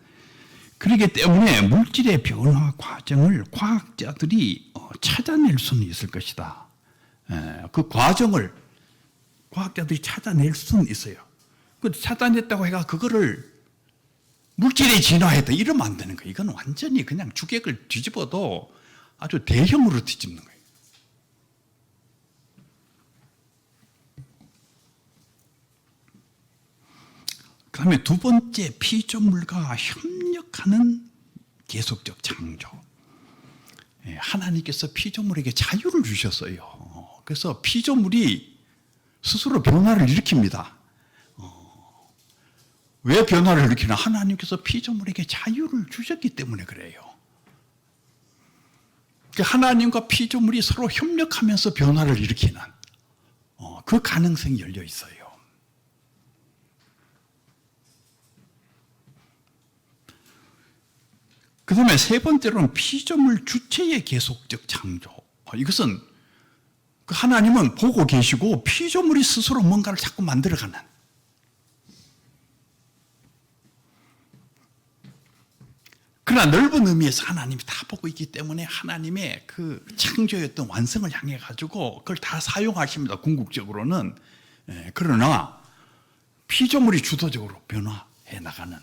그렇기 때문에 물질의 변화 과정을 과학자들이 찾아낼 수는 있을 것이다. 그 과정을 과학자들이 찾아낼 수는 있어요. 그 찾아냈다고 해가 그거를 물질이 진화했다 이러면 안 되는 거예요. 이건 완전히 그냥 주객을 뒤집어도 아주 대형으로 뒤집는 거예요. 그 다음에 두 번째, 피조물과 협력하는 계속적 창조. 하나님께서 피조물에게 자유를 주셨어요. 그래서 피조물이 스스로 변화를 일으킵니다. 왜 변화를 일으키나? 하나님께서 피조물에게 자유를 주셨기 때문에 그래요. 하나님과 피조물이 서로 협력하면서 변화를 일으키는 그 가능성이 열려 있어요. 그 다음에 세 번째로는 피조물 주체의 계속적 창조. 이것은 하나님은 보고 계시고 피조물이 스스로 뭔가를 자꾸 만들어가는. 그러나 넓은 의미에서 하나님이 다 보고 있기 때문에 하나님의 그 창조였던 완성을 향해 가지고 그걸 다 사용하십니다. 궁극적으로는. 그러나 피조물이 주도적으로 변화해 나가는.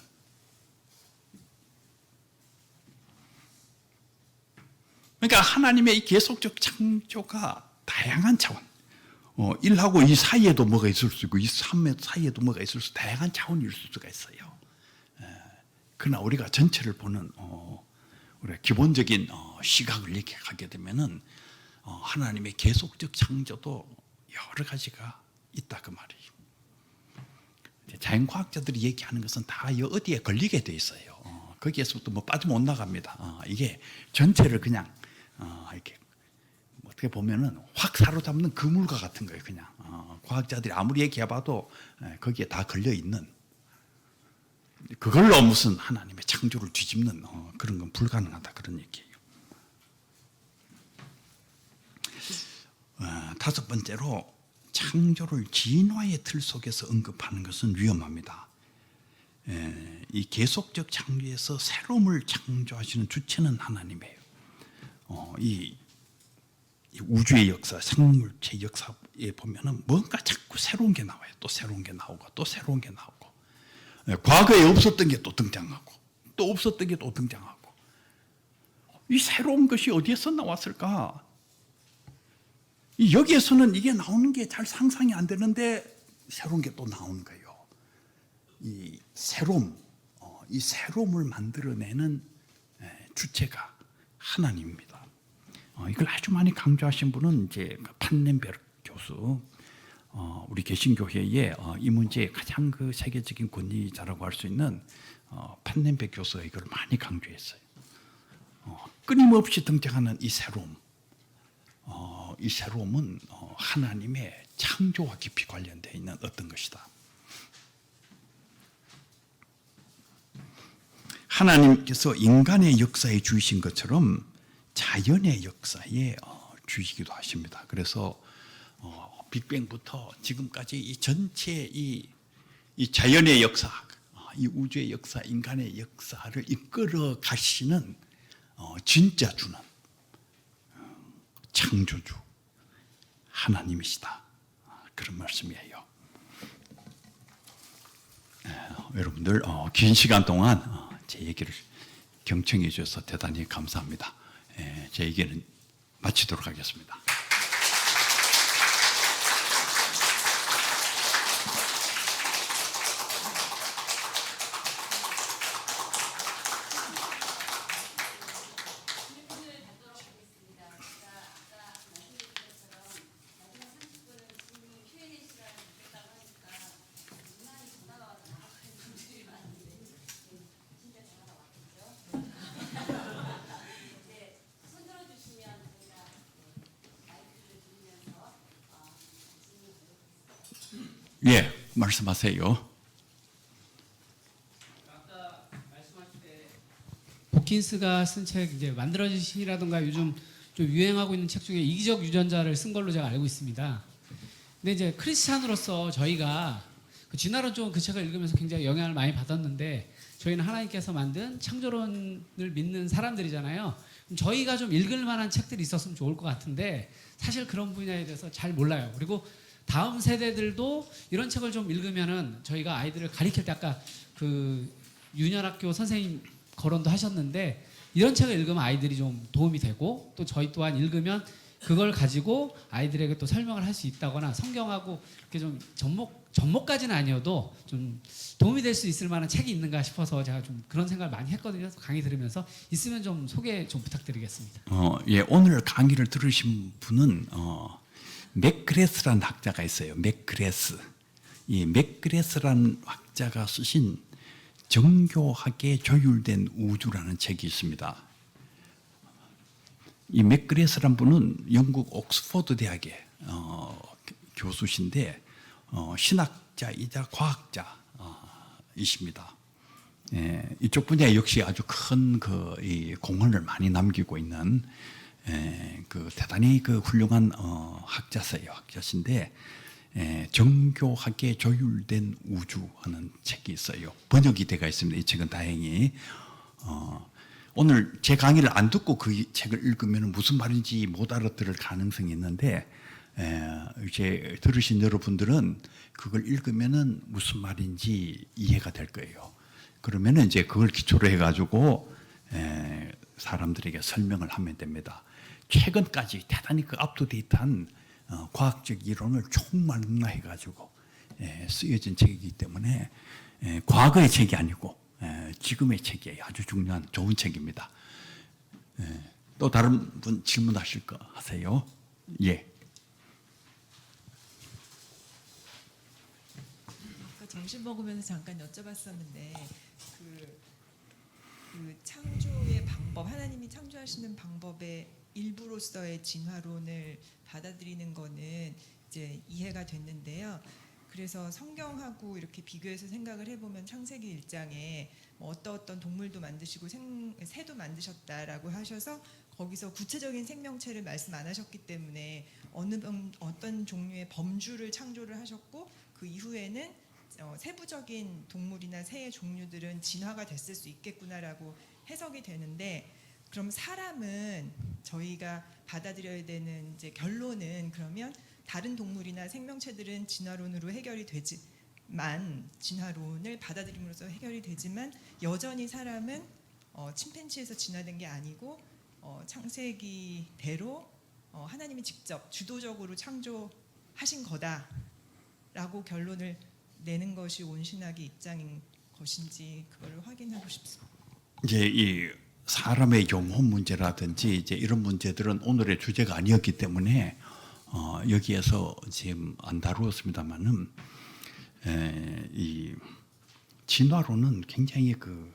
그러니까 하나님의 이 계속적 창조가 다양한 차원, 1하고 2 사이에도 뭐가 있을 수 있고 2, 3 사이에도 뭐가 있을 수, 다양한 차원이 있을 수가 있어요. 그러나 우리가 전체를 보는 우리가 기본적인 시각을 이렇게 하게 되면은 하나님의 계속적 창조도 여러 가지가 있다 그 말이에요. 자연과학자들이 얘기하는 것은 다 어디에 걸리게 돼 있어요. 거기에서부터 뭐 빠지면 못 나갑니다. 이게 전체를 그냥 이렇게 어떻게 보면은 확 사로잡는 그물과 같은 거예요. 그냥 과학자들이 아무리 얘기해봐도 거기에 다 걸려 있는. 그걸로 무슨 하나님의 창조를 뒤집는 그런 건 불가능하다 그런 얘기예요. 다섯 번째로 창조를 진화의 틀 속에서 언급하는 것은 위험합니다. 이 계속적 창조에서 새로움을 창조하시는 주체는 하나님이에요. 이 우주의 역사, 생물체 역사에 보면은 뭔가 자꾸 새로운 게 나와요. 또 새로운 게 나오고 또 새로운 게 나오고. 과거에 없었던 게 또 등장하고 또 없었던 게 또 등장하고. 이 새로운 것이 어디에서 나왔을까? 여기에서는 이게 나오는 게 잘 상상이 안 되는데 새로운 게 또 나오는 거예요. 이 새로움, 이 새로움을 만들어내는 주체가 하나님입니다. 이걸 아주 많이 강조하신 분은 이제 판넨베르 교수, 우리 개신교회의 이 문제의 가장 그 세계적인 권위자라고 할 수 있는 판넨베르 교수가 이걸 많이 강조했어요. 끊임없이 등장하는 이 새로움, 이 새로움은 하나님의 창조와 깊이 관련되어 있는 어떤 것이다. 하나님께서 인간의 역사에 주이신 것처럼 자연의 역사에 주이기도 하십니다. 그래서 빅뱅부터 지금까지 이 전체 이 자연의 역사, 이 우주의 역사, 인간의 역사를 이끌어 가시는 진짜 주는 창조주 하나님이시다. 그런 말씀이에요. 여러분들 긴 시간 동안 제 얘기를 경청해 주셔서 대단히 감사합니다. 제 얘기는 마치도록 하겠습니다. 예, 말씀하세요. 아까 말씀하실 때 호킨스가 쓴 책 이제 만들어지시라든가 요즘 좀 유행하고 있는 책 중에 이기적 유전자를 쓴 걸로 제가 알고 있습니다. 근데 이제 크리스찬으로서 저희가 진화론 쪽 그 책을 읽으면서 굉장히 영향을 많이 받았는데 저희는 하나님께서 만든 창조론을 믿는 사람들이잖아요. 그럼 저희가 좀 읽을 만한 책들이 있었으면 좋을 것 같은데 사실 그런 분야에 대해서 잘 몰라요. 그리고 다음 세대들도 이런 책을 좀 읽으면은 저희가 아이들을 가르칠 때 아까 그 유년학교 선생님 거론도 하셨는데 이런 책을 읽으면 아이들이 좀 도움이 되고 또 저희 또한 읽으면 그걸 가지고 아이들에게 또 설명을 할 수 있다거나 성경하고 이렇게 좀 접목까지는 아니어도 좀 도움이 될 수 있을 만한 책이 있는가 싶어서 제가 좀 그런 생각을 많이 했거든요. 강의 들으면서 있으면 좀 소개 좀 부탁드리겠습니다. 예, 오늘 강의를 들으신 분은 맥그레스라는 학자가 있어요. 맥그레스. 이 맥그레스라는 학자가 쓰신 정교하게 조율된 우주라는 책이 있습니다. 이 맥그레스란 분은 영국 옥스퍼드 대학의 교수신데 신학자이자 과학자이십니다. 이쪽 분야에 역시 아주 큰 공헌을 많이 남기고 있는 대단히 훌륭한 학자신데 정교하게 조율된 우주하는 책이 있어요. 번역이 되어 있습니다. 이 책은 다행히 오늘 제 강의를 안 듣고 그 책을 읽으면 무슨 말인지 못 알아들을 가능성이 있는데 이제 들으신 여러분들은 그걸 읽으면은 무슨 말인지 이해가 될 거예요. 그러면은 이제 그걸 기초로 해가지고 사람들에게 설명을 하면 됩니다. 최근까지 대단히 업투데이트한 과학적 이론을 총망라해가지고 쓰여진 책이기 때문에 과거의 책이 아니고 지금의 책이 아주 중요한 좋은 책입니다. 또 다른 분 질문하실 거 하세요? 예. 아까 점심 먹으면서 잠깐 여쭤봤었는데 그 창조의 방법, 하나님이 창조하시는 방법의 일부로서의 진화론을 받아들이는 거는 이제 이해가 됐는데요. 그래서 성경하고 이렇게 비교해서 생각을 해보면 창세기 1장에 어떤 동물도 만드시고 새도 만드셨다라고 하셔서 거기서 구체적인 생명체를 말씀 안 하셨기 때문에 어떤 종류의 범주를 창조를 하셨고 그 이후에는 세부적인 동물이나 새의 종류들은 진화가 됐을 수 있겠구나라고 해석이 되는데, 그럼 사람은 저희가 받아들여야 되는 이제 결론은 그러면 다른 동물이나 생명체들은 진화론으로 해결이 되지만, 진화론을 받아들임으로써 해결이 되지만 여전히 사람은 침팬지에서 진화된 게 아니고 창세기대로 하나님이 직접 주도적으로 창조하신 거다라고 결론을 내는 것이 온신학의 입장인 것인지 그걸 확인하고 싶습니다. 이제 이 사람의 영혼 문제라든지 이제 이런 문제들은 오늘의 주제가 아니었기 때문에 여기에서 지금 안 다루었습니다만은 이 진화론은 굉장히 그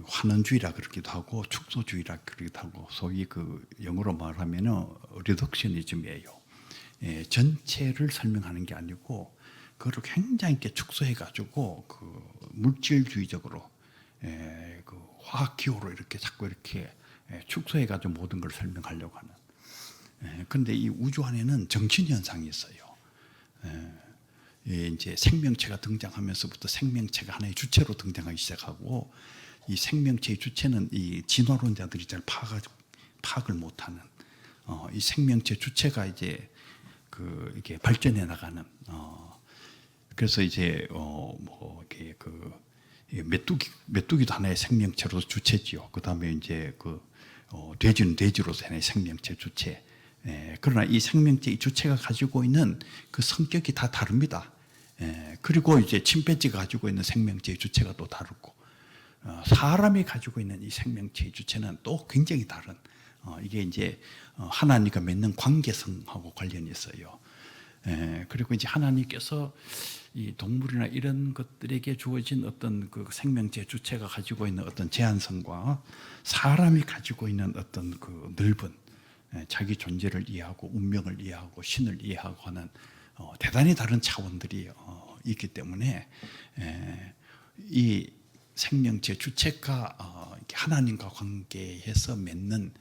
환원주의라 그러기도 하고 축소주의라 그러기도 하고 소위 영어로 말하면은 리덕셔니즘이에요. 전체를 설명하는 게 아니고 그걸 굉장히 이렇게 축소해 가지고 물질주의적으로 화학 기호로 이렇게 자꾸 이렇게 축소해 가지고 모든 걸 설명하려고 하는. 그런데 이 우주 안에는 정신 현상이 있어요. 이제 생명체가 등장하면서부터 생명체가 하나의 주체로 등장하기 시작하고, 이 생명체의 주체는 이 진화론자들이 잘 파악을 못하는 이 생명체 주체가 이제 이게 발전해 나가는. 그래서 이제 이렇게 메뚜기도 하나의 생명체로서 주체지요. 그 다음에 이제 돼지는 돼지로서 하나의 생명체 주체. 그러나 이 생명체의 주체가 가지고 있는 그 성격이 다 다릅니다. 그리고 이제 침팬지가 가지고 있는 생명체의 주체가 또 다르고, 사람이 가지고 있는 이 생명체의 주체는 또 굉장히 다른. 이게 이제 하나님과 맺는 관계성하고 관련이 있어요. 그리고 이제 하나님께서 이 동물이나 이런 것들에게 주어진 어떤 그 생명체 주체가 가지고 있는 어떤 제한성과 사람이 가지고 있는 어떤 넓은 자기 존재를 이해하고 운명을 이해하고 신을 이해하고 하는 대단히 다른 차원들이 있기 때문에 이 생명체 주체가 하나님과 관계해서 맺는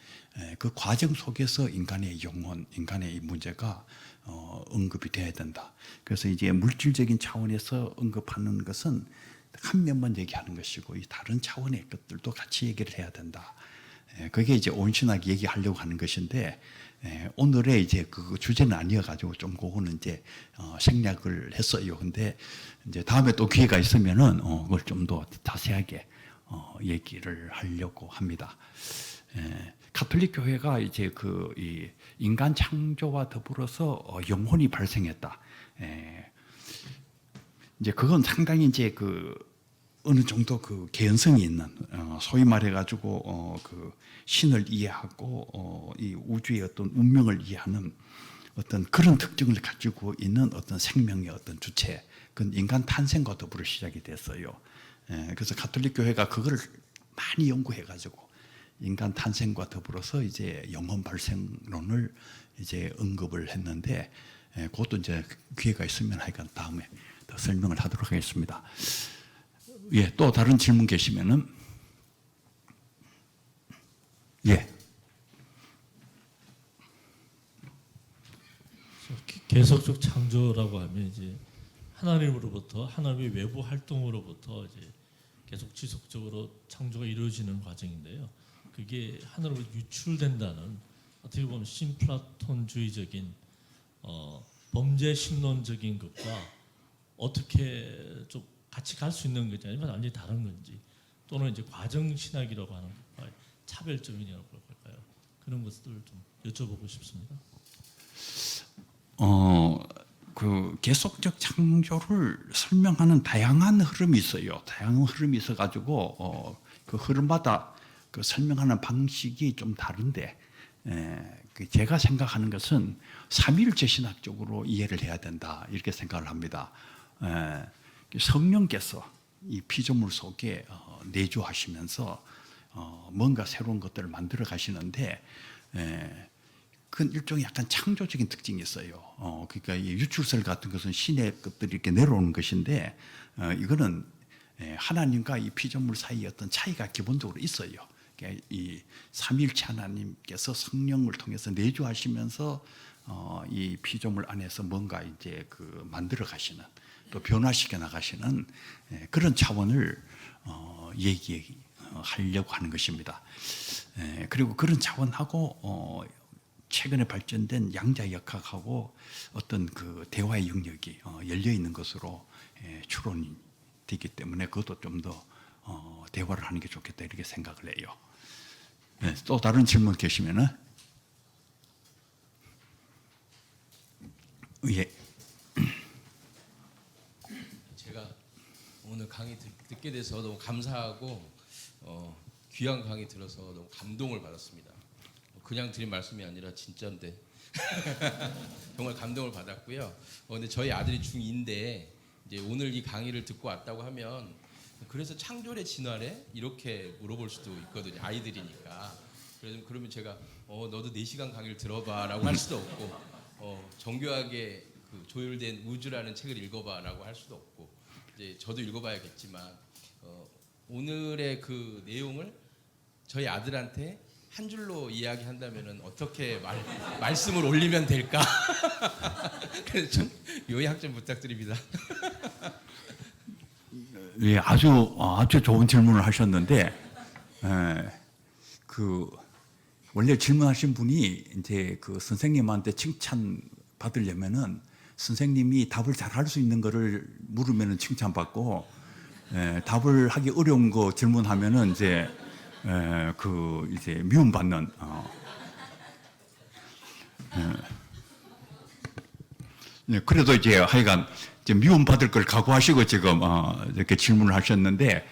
그 과정 속에서 인간의 영혼, 인간의 이 문제가 언급이 돼야 된다. 그래서 이제 물질적인 차원에서 언급하는 것은 한 면만 얘기하는 것이고, 이 다른 차원의 것들도 같이 얘기를 해야 된다. 그게 이제 온신학이 얘기하려고 하는 것인데, 오늘의 이제 그 주제는 아니어가지고 좀 그거는 이제 생략을 했어요. 근데 이제 다음에 또 기회가 있으면은 그걸 좀 더 자세하게 얘기를 하려고 합니다. 가톨릭 교회가 이제 이 인간 창조와 더불어서 영혼이 발생했다. 이제 그건 상당히 이제 어느 정도 개연성이 있는, 소위 말해가지고 신을 이해하고 이 우주의 어떤 운명을 이해하는 어떤 그런 특징을 가지고 있는 어떤 생명의 어떤 주체, 그건 인간 탄생과 더불어 시작이 됐어요. 그래서 가톨릭 교회가 그걸 많이 연구해가지고 인간 탄생과 더불어서 이제 영혼 발생론을 이제 언급을 했는데, 그것도 이제 기회가 있으면 하여간 다음에 더 설명을 하도록 하겠습니다. 예, 또 다른 질문 계시면은, 예. 계속적 창조라고 하면 이제 하나님으로부터, 하나님의 외부 활동으로부터 이제 계속 지속적으로 창조가 이루어지는 과정인데요. 그게 하늘로부터 유출된다는, 어떻게 보면 신플라톤주의적인 범죄 신론적인 것과 어떻게 좀 같이 갈 수 있는 건지, 아니면 완전히 다른 건지, 또는 이제 과정 신학이라고 하는 것과 차별점이라고 할까요? 그런 것들을 좀 여쭤보고 싶습니다. 그 계속적 창조를 설명하는 다양한 흐름이 있어요. 다양한 흐름이 있어가지고 그 흐름마다 그 설명하는 방식이 좀 다른데, 그 제가 생각하는 것은 삼위일체 신학적으로 이해를 해야 된다, 이렇게 생각을 합니다. 성령께서 이 피조물 속에 내주하시면서 뭔가 새로운 것들을 만들어 가시는데, 그건 일종의 약간 창조적인 특징이 있어요. 그러니까 이 유출설 같은 것은 신의 것들이 이렇게 내려오는 것인데, 이거는 하나님과 이 피조물 사이의 어떤 차이가 기본적으로 있어요. 그러니까 이 삼위일체 하나님께서 성령을 통해서 내주하시면서 이 피조물 안에서 뭔가 이제 그 만들어 가시는, 또 변화시켜 나가시는 그런 차원을 얘기하려고 하는 것입니다. 그리고 그런 차원하고 최근에 발전된 양자역학하고 어떤 그 대화의 영역이 열려 있는 것으로 추론이 되기 때문에, 그것도 좀 더 대화를 하는 게 좋겠다, 이렇게 생각을 해요. 네, 또 다른 질문 계시면은, 예. 제가 오늘 강의 듣게 돼서 너무 감사하고 귀한 강의 들어서 너무 감동을 받았습니다. 그냥 드린 말씀이 아니라 진짜인데 정말 감동을 받았고요. 근데 저희 아들이 중2인데 이제 오늘 이 강의를 듣고 왔다고 하면, 그래서 창조의 진화래? 이렇게 물어볼 수도 있거든요. 아이들이니까. 그러면 제가 너도 4시간 강의를 들어봐라고 할 수도 없고, 정교하게 그 조율된 우주라는 책을 읽어봐라고 할 수도 없고, 이제 저도 읽어봐야겠지만, 오늘의 그 내용을 저희 아들한테 한 줄로 이야기한다면은 어떻게 말씀을 올리면 될까? 그래서 좀 요약 좀 부탁드립니다. 예, 아주 좋은 질문을 하셨는데, 그 원래 질문하신 분이 이제 그 선생님한테 칭찬 받으려면은 선생님이 답을 잘 할 수 있는 거를 물으면은 칭찬받고, 답을 하기 어려운 거 질문하면은 이제 이제 미움받는. 네, 그래도 이제 하여간 이제 미움받을 걸 각오하시고 지금 이렇게 질문을 하셨는데,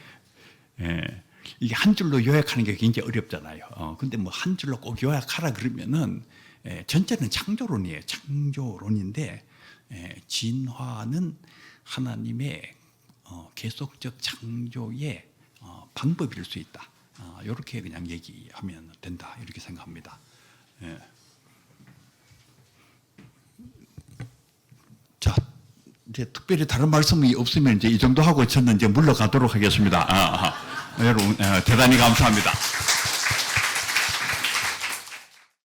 이게 한 줄로 요약하는 게 굉장히 어렵잖아요. 근데 뭐 한 줄로 꼭 요약하라 그러면은, 전체는 창조론이에요. 창조론인데, 진화는 하나님의 계속적 창조의 방법일 수 있다. 이렇게 그냥 얘기하면 된다, 이렇게 생각합니다. 예. 자, 이제 특별히 다른 말씀이 없으면 이제 이 정도 하고 저는 이제 물러가도록 하겠습니다. 여러분 대단히 감사합니다.